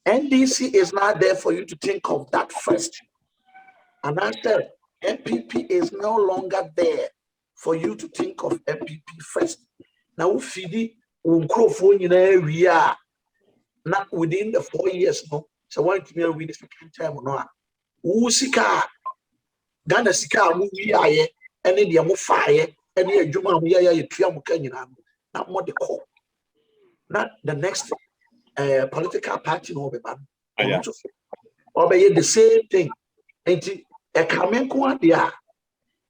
NDC is not there for you to think of that first. And I said, MPP is no longer there for you to think of MPP first. Now, Fidi, Uncrophone in area, not within the 4 years, no. So, why to me with the second time or not? Usika, Ghana Sika, movie, and then the fire, and the Juma, we are a Triamukan, not more the call. Not the next political party, no, or by the same thing. And a Kamenko, they are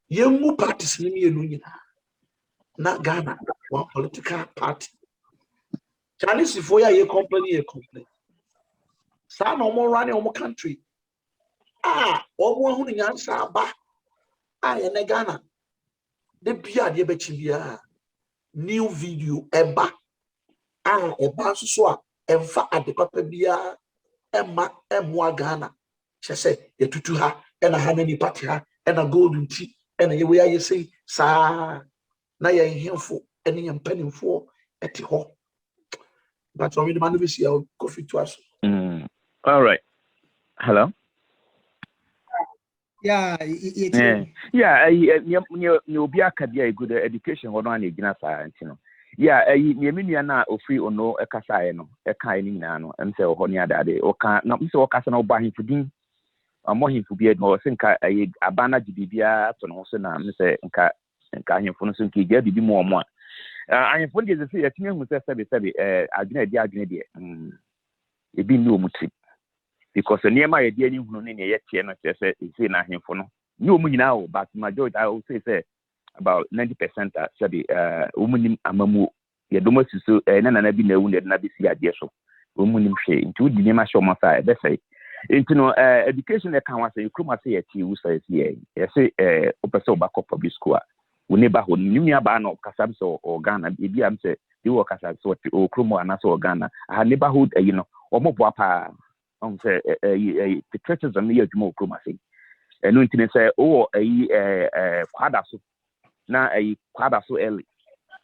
young parties in the not Ghana, one political party. Chinese, if we are a company, Son no more running on country. One who answer back. In Ghana. The Pia de Bechibia new video eba. Eba so emfa at the papa bia emma emwa Ghana. She said, "You tutu ha, and a handy party ha, and a golden tea, and a way you say, sa na ya himfo, and you penny for at the home." That's why the man will see our coffee to us. All right. Hello. Yeah, you be a good education or on a gina science, you know. Yeah, you mean you're not free or no a casino, a kind nano, and say Honia Daddy, or can't not so casino buy him for din. Or more him for be more think a banner GBA to no senna, Mr. and Kayan Fonsunki, get be more. I am funny as a thing who says, I didn't idea. It be no motive. Because near my idea, you know, yet, and I said, it's in a him for no money now, but majority, I will say, about 90% are sabi, woman amamu, your domestic, and then I be no wounded, and I be see idea so. Woman shame, into the name of my side, let's say. Into no education, I can't say, you come say a tea, who says, yeah, say, Opeso back up public school. We neighborhood, New Yabano, Casabso or Ghana, maybe I'm say, you work as a sort or Crumo and also Ghana, a neighborhood, you know, or more papa. On say the churches are near Jumo Kumasi. And no internet say, oh, quadaso now a quadaso early.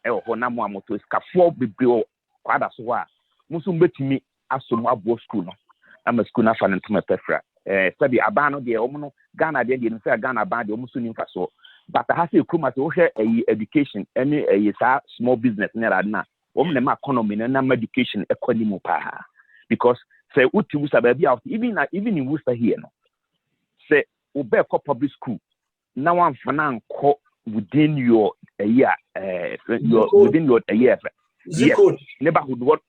El Honamo moto is Cafo Bibio quadasoa. Musum betimi as some abo school. I'm a school fan into my pefra. Study Abano de Omono, Ghana, they didn't say Ghana band, almost soon faso. But I have to come at education, any a small business near Adna. Omnema economy and education equanimo paha. Because say uti Worcester baby out even in Worcester here no say obey public school now one fanan within your year within your year yes neighborhood what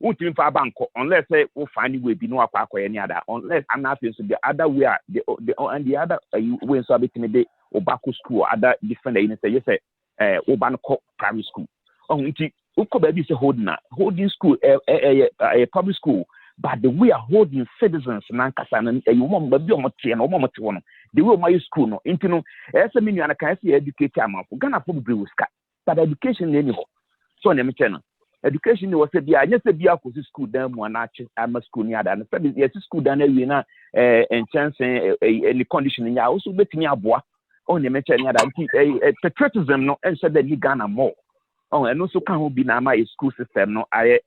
uti for bank unless say we find way be no akwa any other unless I'm not saying so the other way and the other way so between the obako school other different you say you say obanko primary school unti uko baby say holding school a public school, but the way are holding citizens nankasa and you want baby on one the way my school no into no as a mini and can see educate am for Ghana for be but education anyhow so na me channel education was say bia nya say bia ko school dan mu na ache am school ni ada na say yes school dan na na chance any condition nya also betimi aboa on na me channel ada patriotism no and said that Ghana more. Oh, and also can be na my school system no I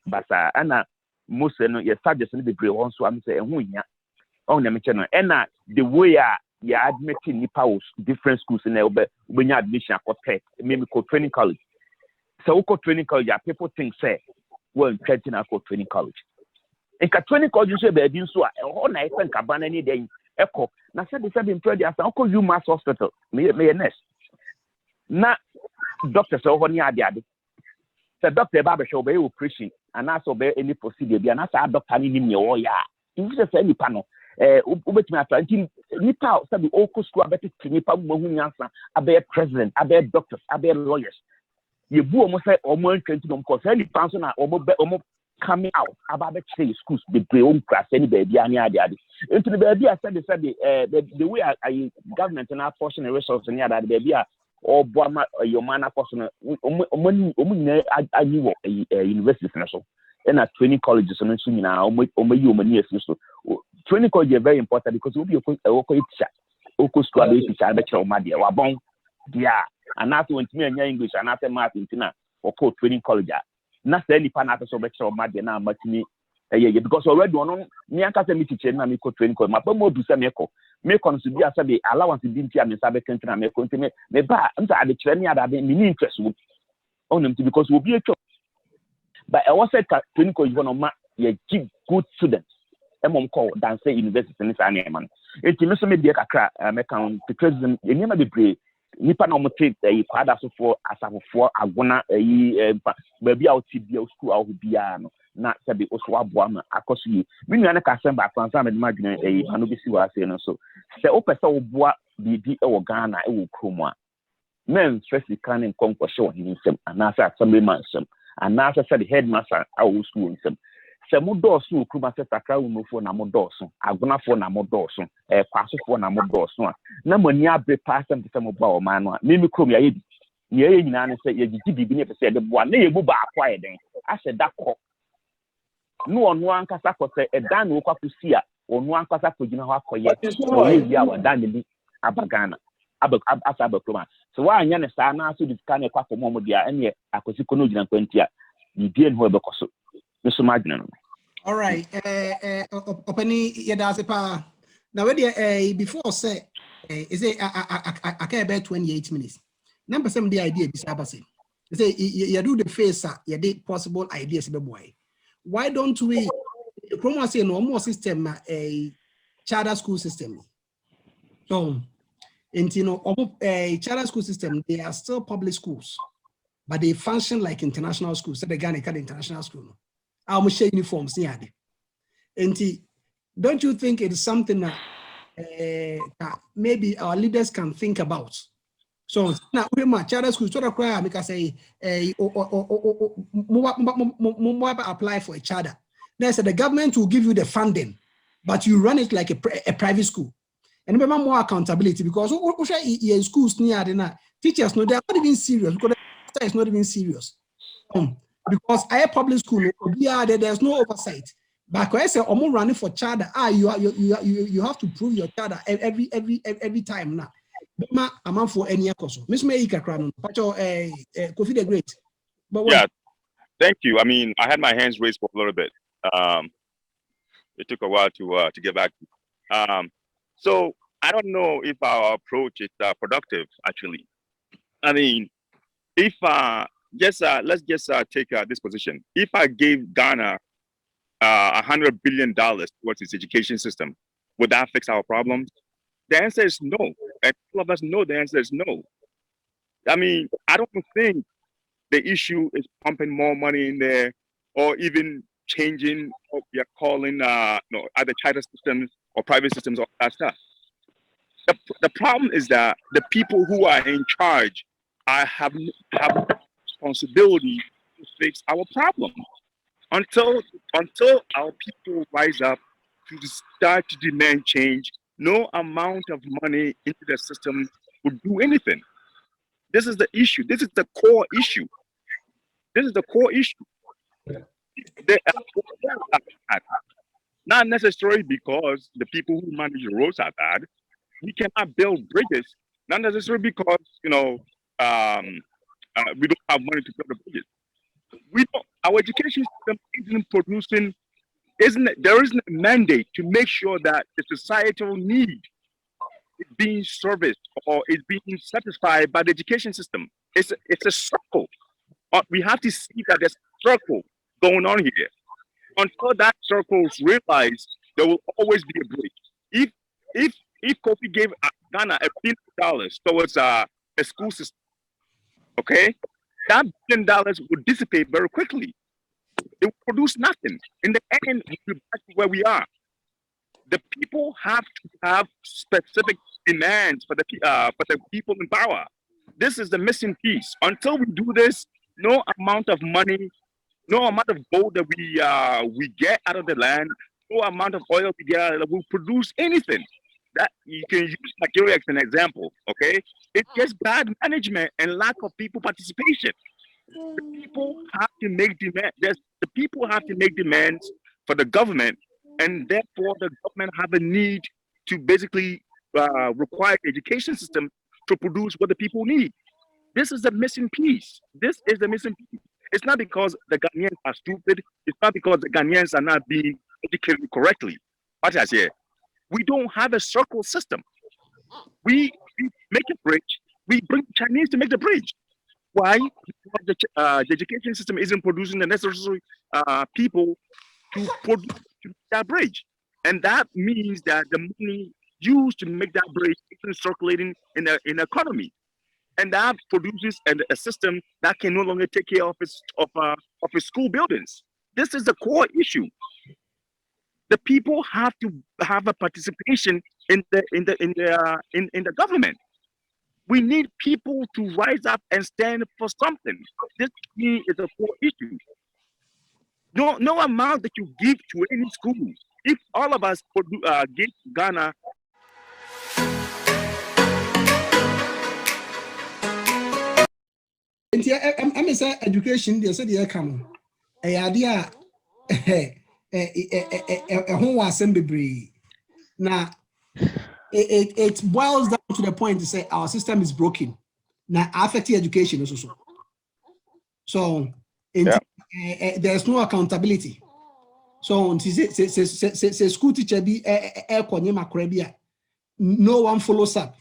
basa ana most no your subjects no be brave on so am say ehun nya on na me channel and the way you admitting nipa different schools in obenya admission for tech maybe co training college so co training college people think say well training for training college and ka training college so be bi so all na ife nka ban ni dey echo na say the same prayer as uncle you mass hospital me nurse na doctor so ho ni ade say doctor ba be show be operation and also be any procedure bi na say doctor ni nim ye wo ya if say nipa no ubetimi atlanti nipa say o ko school abeti nipa mo hu nyansa abe president abe doctors abe lawyers ye bu o mo say o mo ntwenti no ko say nipa so na o mo coming out about the schools the brain class any baby ani ade into the baby I said the way I government and our portion of resources near that baby or Boama your man person universities so and at training colleges and so now so training college is very important because we'll be a teacher oko school teacher better ma dia wa bon dia and after when me English and after math intina or training college na say nipa na so better ma dia na matini because already on me aka say me teacher na me ko training college ma pa mo du say me ko so be asa be allowance bi ntia me sabe kenti na me ko nti me ba nta ade kire ni ada be me interest wo on because we be a but I was said training college one ma ye good students mom call dance university ni sa na man enti me so me be kakra me kan patriotism eni ma be pray nipa na mo take kwada so for asafo agona ba bia o ti bia school a o bia no na sabi oso aboa ma akoso yi me nua na ka sem ba kwanza me ma dwene anu bi si wa ase no so se o pese o boa bibi e wo Ghana e wo kromo a men stress kan en konko show hin sem anasa assembly man sem anasa said headmaster a wo school sem se mo dooso kroma se sakra wo no fo na mo dooso agona fo na mo dooso kwaso fo na mo dooso a na mani abre pasem se mo ba o man no me krom ya ye ye nyina ne se ye gigi bibi ne pese de boa na ye bu ba akwa ye den a se dakọ no onu ankasa ko se edan no kwa kusi a onu ankasa ko gina ho akoye o ye bia wa dan ni abagana asa abakroma so wa anya ne sa na so di kan kwa ko mo dia ene akosi ko no gina kwantia you didn't hold the cost. Mr. Magnon. All right. Opening Yadasepa. Now, before say, is it I care about 28 minutes. Number 7, the idea is say, you do the face, you did possible ideas, boy. Why don't we, Chroma say no more system, a charter school system? So, and a charter school system, they are still public schools, but they function like international schools. So, the Ghana international school. I'll share uniforms near it. And don't you think it is something that maybe our leaders can think about? So now we my charter school sort of cry because say apply for a charter. They said the government will give you the funding, but you run it like a private school. And remember more accountability because schools near the teachers know they are not even serious because the is not even serious. Because I public school there's no oversight. But when I say I'm running for charter, you have to prove your charter every time now. I'm for any course. Miss Meika Crown, Kofi the Great. But yeah, thank you. I mean, I had my hands raised for a little bit. It took a while to get back. So I don't know if our approach is productive. Actually, I mean, if let's just take this position. If I gave Ghana $100 billion towards its education system, would that fix our problems? The answer is no. And all of us know the answer is no. I mean, I don't think the issue is pumping more money in there or even changing what we are calling either charter systems or private systems or that stuff. The problem is that the people who are in charge have responsibility to fix our problem. Until our people rise up to start to demand change, no amount of money into the system would do anything. This is the issue. This is the core issue. This is the core issue. Not necessarily because the people who manage the roads are bad. We cannot build bridges. Not necessarily because we don't have money to build the bridges. Our education system isn't producing. There isn't a mandate to make sure that the societal need is being serviced or is being satisfied by the education system. It's a circle. We have to see that there's a circle going on here. Until that circle is realized, there will always be a break. If Kofi gave Ghana $1 billion towards a school system, okay, that $1 billion would dissipate very quickly. It will produce nothing. In the end, we'll be back to where we are. The people have to have specific demands for the people in power. This is the missing piece. Until we do this, no amount of money, no amount of gold that we get out of the land, no amount of oil we get out of it will produce anything. That you can use Nigeria as an example. Okay, it's just bad management and lack of people participation. The people have to make demands. The people have to make demands for the government, and therefore the government have a need to basically require the education system to produce what the people need. This is the missing piece. This is the missing piece. It's not because the Ghanaians are stupid. It's not because the Ghanaians are not being educated correctly. What I say, we don't have a circle system. We make a bridge. We bring Chinese to make the bridge. Why? Because the education system isn't producing the necessary people to produce that bridge. And that means that the money used to make that bridge isn't circulating in the economy. And that produces a system that can no longer take care of its school buildings. This is the core issue. The people have to have a participation in the government. We need people to rise up and stand for something. This to me is a core issue. No amount that you give to any school. If all of us give Ghana. I'm saying education. They said they come. A idea. Who was assembly. Now. It boils down to the point to say our system is broken. Now, affecting education also. So, Yeah. There's no accountability. So say school teacher be no one follows up.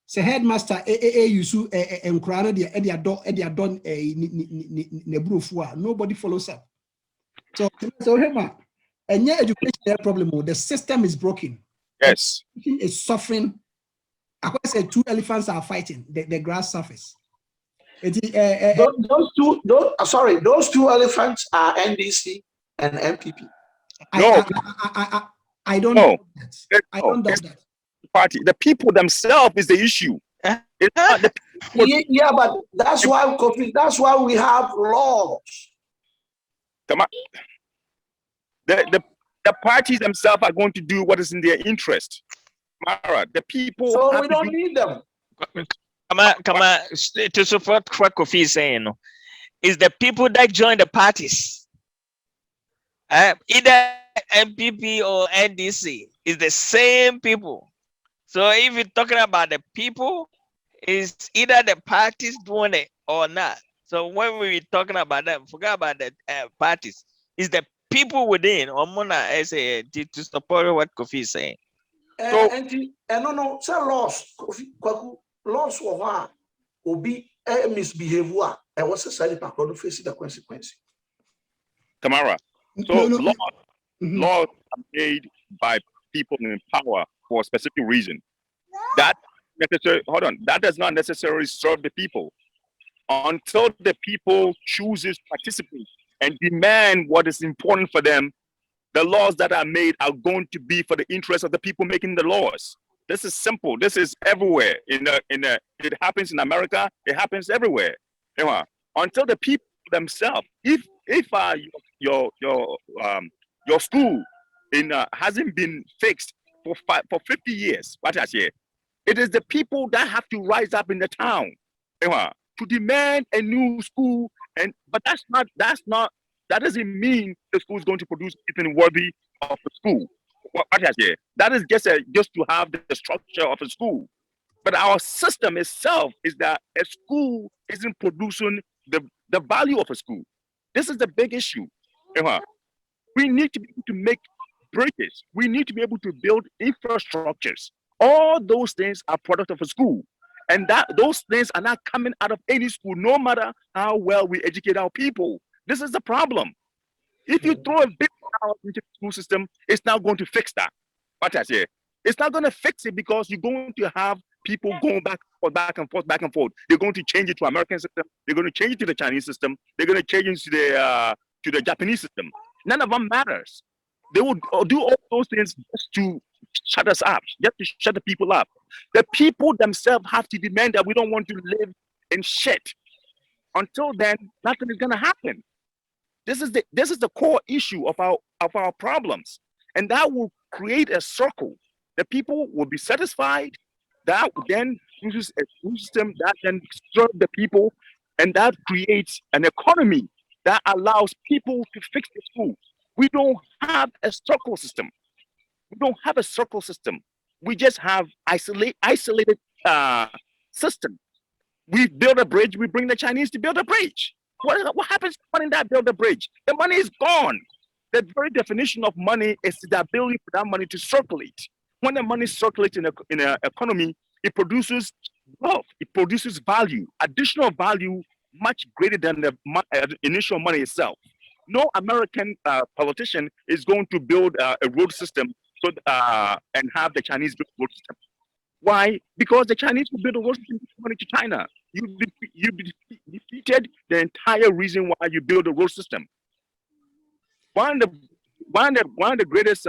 Say headmaster yusu enkrana nobody follows up. So Hema, and education problem. The system is broken. Yes. Education is suffering. I said 2 elephants are fighting the grass surface. Those two elephants are NDC and MPP. I don't know that. I No, don't doubt that. party. The people themselves is the issue. It's not the people. Yeah, but that's why we have laws. Come on. The parties themselves are going to do what is in their interest. Mara, the people. So we don't need them. Come on, to support what Kofi is saying, is the people that join the parties, either MPP or NDC, is the same people. So if you're talking about the people, it's either the parties doing it or not. So when we're talking about them, forget about the parties. It's the people within, or Mona, I say, to support what Kofi is saying. No, say laws. Laws were obi misbehave. I was a side pack on face the consequence. Tamara. So laws are made by people in power for a specific reason. That does not necessarily serve the people. Until the people chooses to participate and demand what is important for them, the laws that are made are going to be for the interest of the people making the laws. This is simple. This is everywhere. It happens in America. It happens everywhere. Until the people themselves, if your school hasn't been fixed for 50 years, what I say, it is the people that have to rise up in the town to demand a new school. But that doesn't mean the school is going to produce anything worthy of the school. What I say, that is just to have the structure of a school. But our system itself is that a school isn't producing the value of a school. This is the big issue. We need to be able to make bridges. We need to be able to build infrastructures. All those things are product of a school. And those things are not coming out of any school, no matter how well we educate our people. This is the problem. If you throw a big power into the school system, it's not going to fix that. What I say, it's not going to fix it because you're going to have people going back and forth. They're going to change it to American system. They're going to change it to the Chinese system. They're going to change it to the Japanese system. None of them matters. They will do all those things just to shut us up, just to shut the people up. The people themselves have to demand that we don't want to live in shit. Until then, nothing is going to happen. This is the core issue of our problems, and that will create a circle. The people will be satisfied. That then uses a system that then serve the people, and that creates an economy that allows people to fix the school. We don't have a circle system. We don't have a circle system. We just have isolated system. We build a bridge. We bring the Chinese to build a bridge. What happens to money that build the bridge? The money is gone. The very definition of money is the ability for that money to circulate. When the money circulates in an economy, it produces wealth. It produces value, additional value, much greater than the initial money itself. No American politician is going to build a road system and have the Chinese build a road system. Why? Because the Chinese will build a road system with money to China. You defeated the entire reason why you build a road system. One of the greatest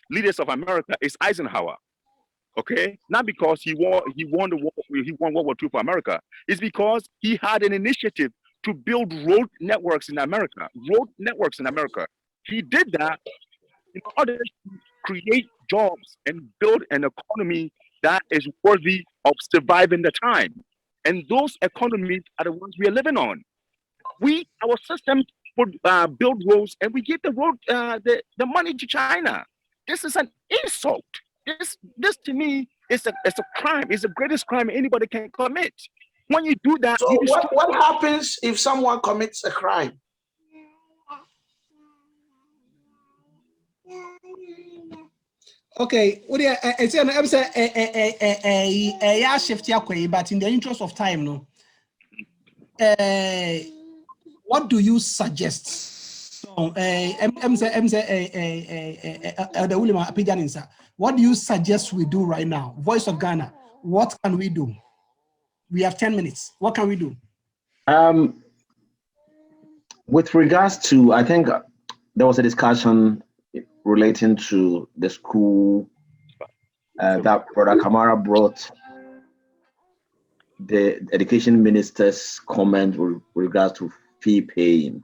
leaders of America is Eisenhower. Okay, not because he won World War II for America. It's because he had an initiative to build road networks in America. He did that in order to create jobs and build an economy that is worthy of surviving the time. And those economies are the ones we are living on. Our system would build roads, and we give the money to China. This is an insult. This to me is a crime. It's the greatest crime anybody can commit. When you do that, so what happens if someone commits a crime? Okay, what do you say? I'm saying a shift here, but in the interest of time, no. What do you suggest? So, what do you suggest we do right now? Voice of Ghana, what can we do? We have 10 minutes. What can we do? With regards to, I think there was a discussion relating to the school that Brother Kamara brought the education minister's comment with regards to fee paying.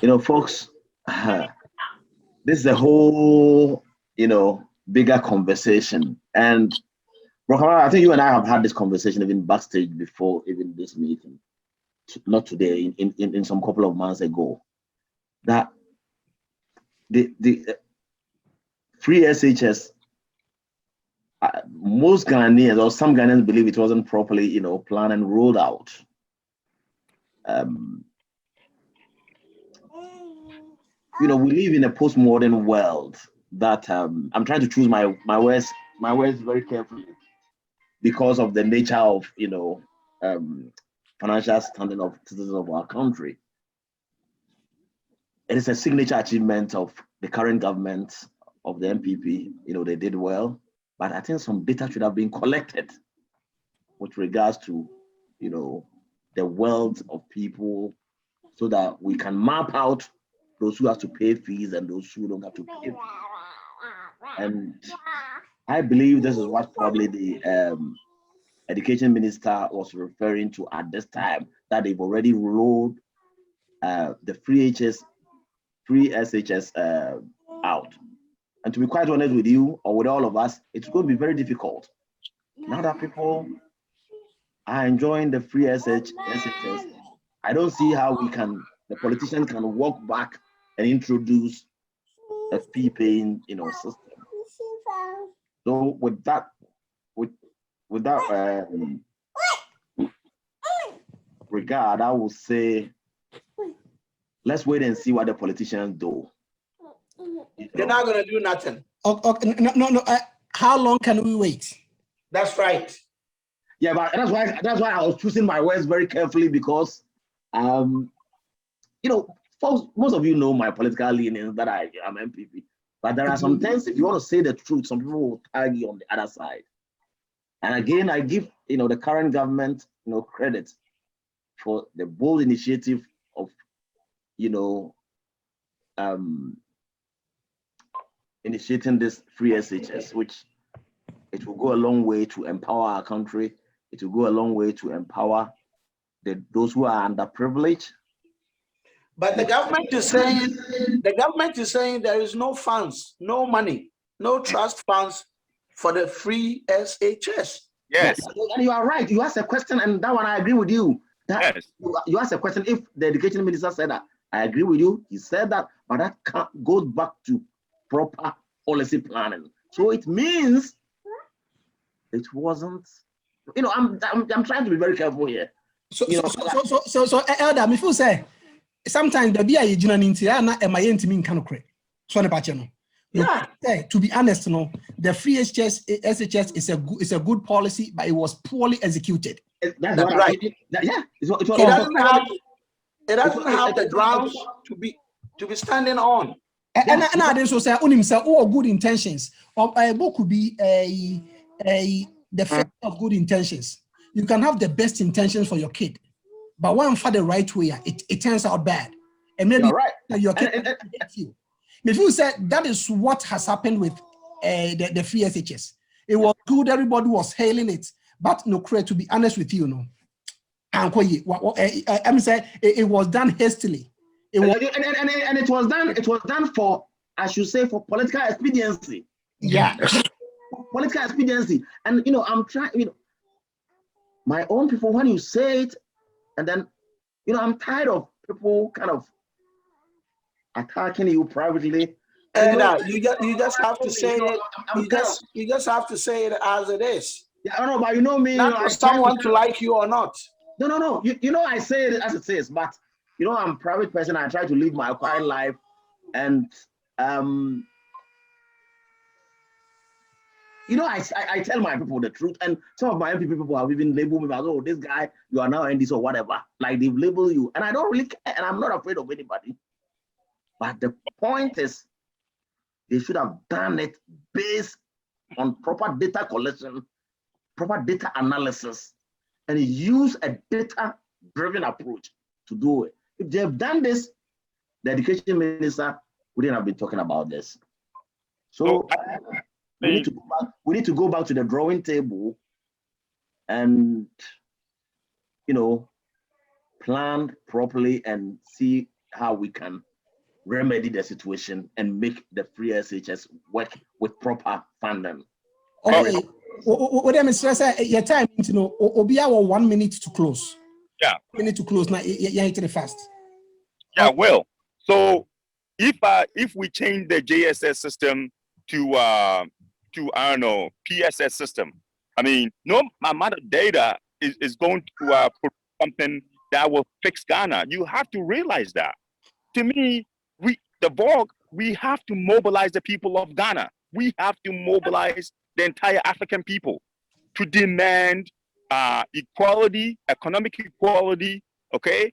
You know, folks, this is a whole, bigger conversation. And Brother Kamara, I think you and I have had this conversation even backstage before even this meeting, not today, in some couple of months ago, that the free SHS, most Ghanaians or some Ghanaians believe it wasn't properly, planned and rolled out. We live in a postmodern world that I'm trying to choose my words very carefully because of the nature of financial standing of citizens of our country. It is a signature achievement of the current government of the MPP. They did well, but I think some data should have been collected with regards to, the wealth of people, so that we can map out those who have to pay fees and those who don't have to pay fees. And I believe this is what probably the education minister was referring to at this time, that they've already rolled the free SHS out. And to be quite honest with you, or with all of us, it's going to be very difficult. Now that people are enjoying the free SHS, I don't see how the politicians can walk back and introduce a fee paying, system. So with that regard, I will say, let's wait and see what the politicians do. They're not going to do nothing. Okay, no. How long can we wait? That's right. Yeah, but that's why I was choosing my words very carefully, because, folks, most of you know my political leanings, that I am MPP. But there are some things, if you want to say the truth, some people will tag you on the other side. And again, I give the current government credit for the bold initiative of initiating this free SHS, which it will go a long way to empower our country. It will go a long way to empower those who are underprivileged. But the government is saying there is no funds, no money, no trust funds for the free SHS. Yes. And you are right. You asked a question, and that one I agree with you. Yes. You asked a question. If the education minister said that, I agree with you. He said that, but that goes back to proper policy planning. So it means it wasn't. I'm trying to be very careful here. So Elder, me feel say sometimes the BIA na yeah. To be honest, the free SHS is a good policy, but it was poorly executed. That's right. It doesn't have the grounds to be standing on. And I didn't say good intentions. Or a book could be the fact of good intentions. You can have the best intentions for your kid, but one for the right way, it turns out bad. And maybe your kid gets you. If you said that is what has happened with the free SHS. It was good, everybody was hailing it, but to be honest with you, I'm saying it was done hastily. It was done for, I should say, for political expediency. Yeah. Political expediency. And I'm trying, my own people, when you say it, and then I'm tired of people kind of attacking you privately. And you just have to say it. You just have to say it as it is. Yeah, I don't know, but me. Not for someone to like you or not. No. I say it as it is, but I'm a private person. I try to live my quiet life, and You know, I tell my people the truth, and some of my MPP people have even labeled me as, oh, this guy, you are now in this or whatever. Like they've labeled you, and I don't really care, and I'm not afraid of anybody. But the point is, they should have done it based on proper data collection, proper data analysis, and use a data-driven approach to do it. If they have done this, the education minister wouldn't have been talking about this. So we need to go back to the drawing table and, you know, plan properly and see how we can remedy the situation and make the free SHS work with proper funding. Okay. What I'm saying, your time, you know, Obi our 1 minute to close. Yeah. 1 minute to close now. Yeah, hit it fast. Yeah, well, so if we change the JSS system to I don't know, PSS system, I mean, no amount of data is going to put something that will fix Ghana. You have to realize that. To me, we have to mobilize the people of Ghana. We have to mobilize the entire African people to demand equality, economic equality. Okay,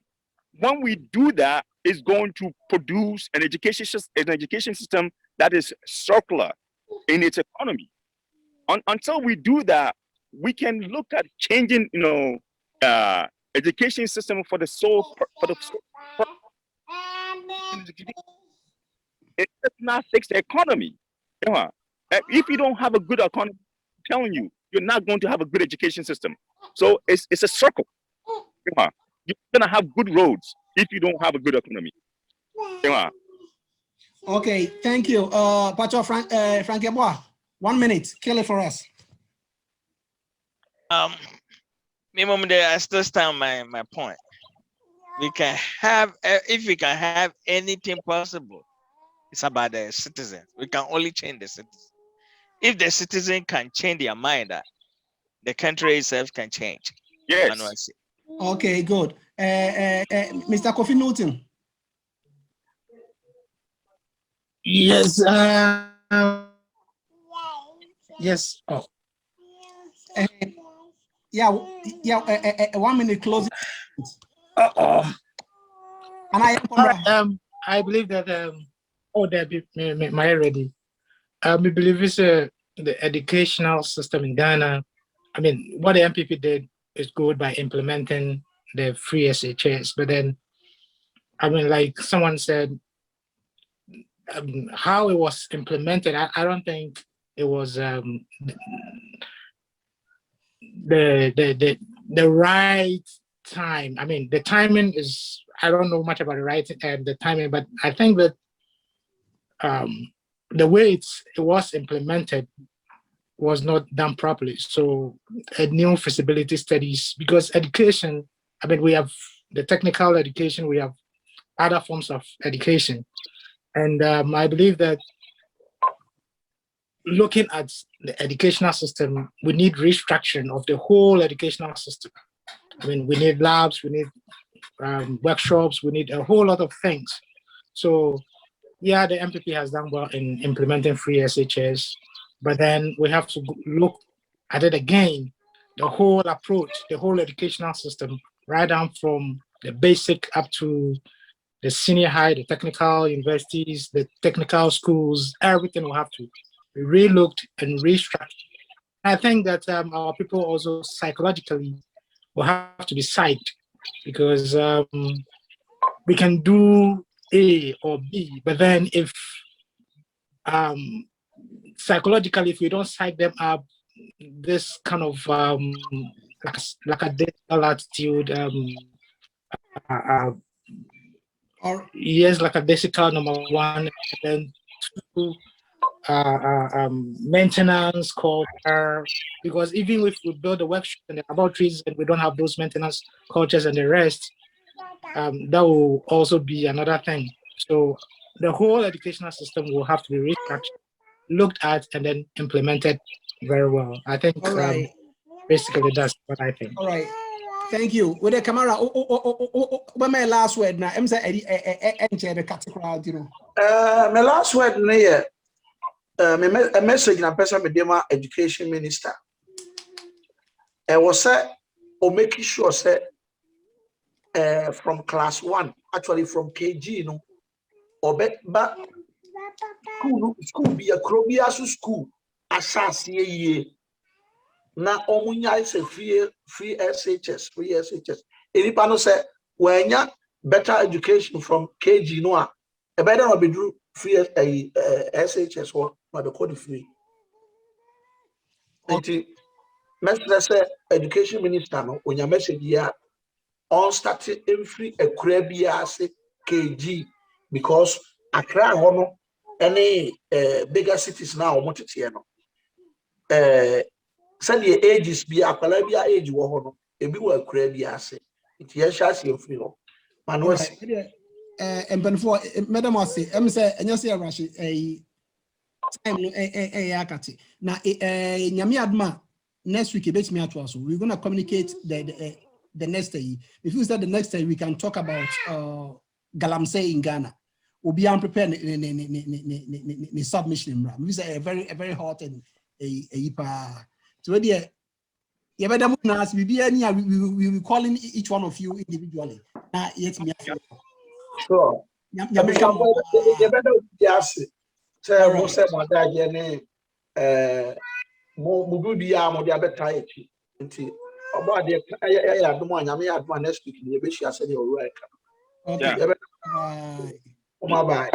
when we do that, it's going to produce an education system that is circular in its economy. Until we do that, we can look at changing, you know, education system for the sole. It does not fix the economy. If you don't have a good economy, I'm telling you, you're not going to have a good education system. So it's a circle. You're gonna have good roads if you don't have a good economy. Okay, thank you. Pacho Frank Yeboah, 1 minute, kill it for us. Minimum there, I still stand my point. We can have, if we can have anything possible, it's about the citizens. We can only change the citizens. If the citizen can change their mind, the country itself can change. Yes. Okay, good. Mr. Kofi Newton. Yes. Yes. Oh. Yeah. 1 minute closing. And I believe that there be my ready. We believe it's the educational system in Ghana. I mean, what the MPP did is good by implementing the free SHS, but then, I mean, like someone said, how it was implemented, I don't think it was the right time. I mean, the timing is, I don't know much about the timing, but I think that the way it was implemented was not done properly. So a new feasibility studies, because education, I mean, we have the technical education, we have other forms of education. And I believe that looking at the educational system, we need restructuring of the whole educational system. I mean, we need labs, we need workshops, we need a whole lot of things. So yeah, the MPP has done well in implementing free SHS, but then we have to look at it again, the whole approach, the whole educational system, right down from the basic up to the senior high, the technical universities, the technical schools, everything will have to be relooked and restructured. I think that our people also psychologically will have to be psyched, because we can do A or B, but then if psychologically, if we don't psych them up, this kind of like a digital attitude, yes, like a digital number one, and then two, maintenance culture, because even if we build the workshops and the laboratories and we don't have those maintenance cultures and the rest, that will also be another thing. So the whole educational system will have to be restructured, looked at, and then implemented very well. I think basically that's what I think. All right. Thank you. With the camera, what my last word now? I'm saying, the category, you know. My last word, a message na person medema education minister. I was say or making sure say from class 1, actually from KG, you know, or but school be a Crobiasu school asas ye na omunya is a free SHS, free SHS. Any panel say when ya better education from KG no a better not be do free SHS or the code free. Let's say education minister no when your message here on starting every a Caribbean KG because Accra hono any bigger cities now no send the ages be a Calabia age wo hono ebi wo Caribbean it yes shas you free no man was and before madam was say say and you say rush time no yakati na nyame adma next week bet me at us we're going to communicate the next day. If you said the next day we can talk about galamsey in Ghana. We'll be unprepared in submission. We say a very hot and a so dear we will be calling each one of you individually. Yet me sure. You better yes. Say mo say my dad ne mo be ya mo dia beta echi nti obo de ya adom anyame ya adom next week dey be share say the right. Yeah. Bye.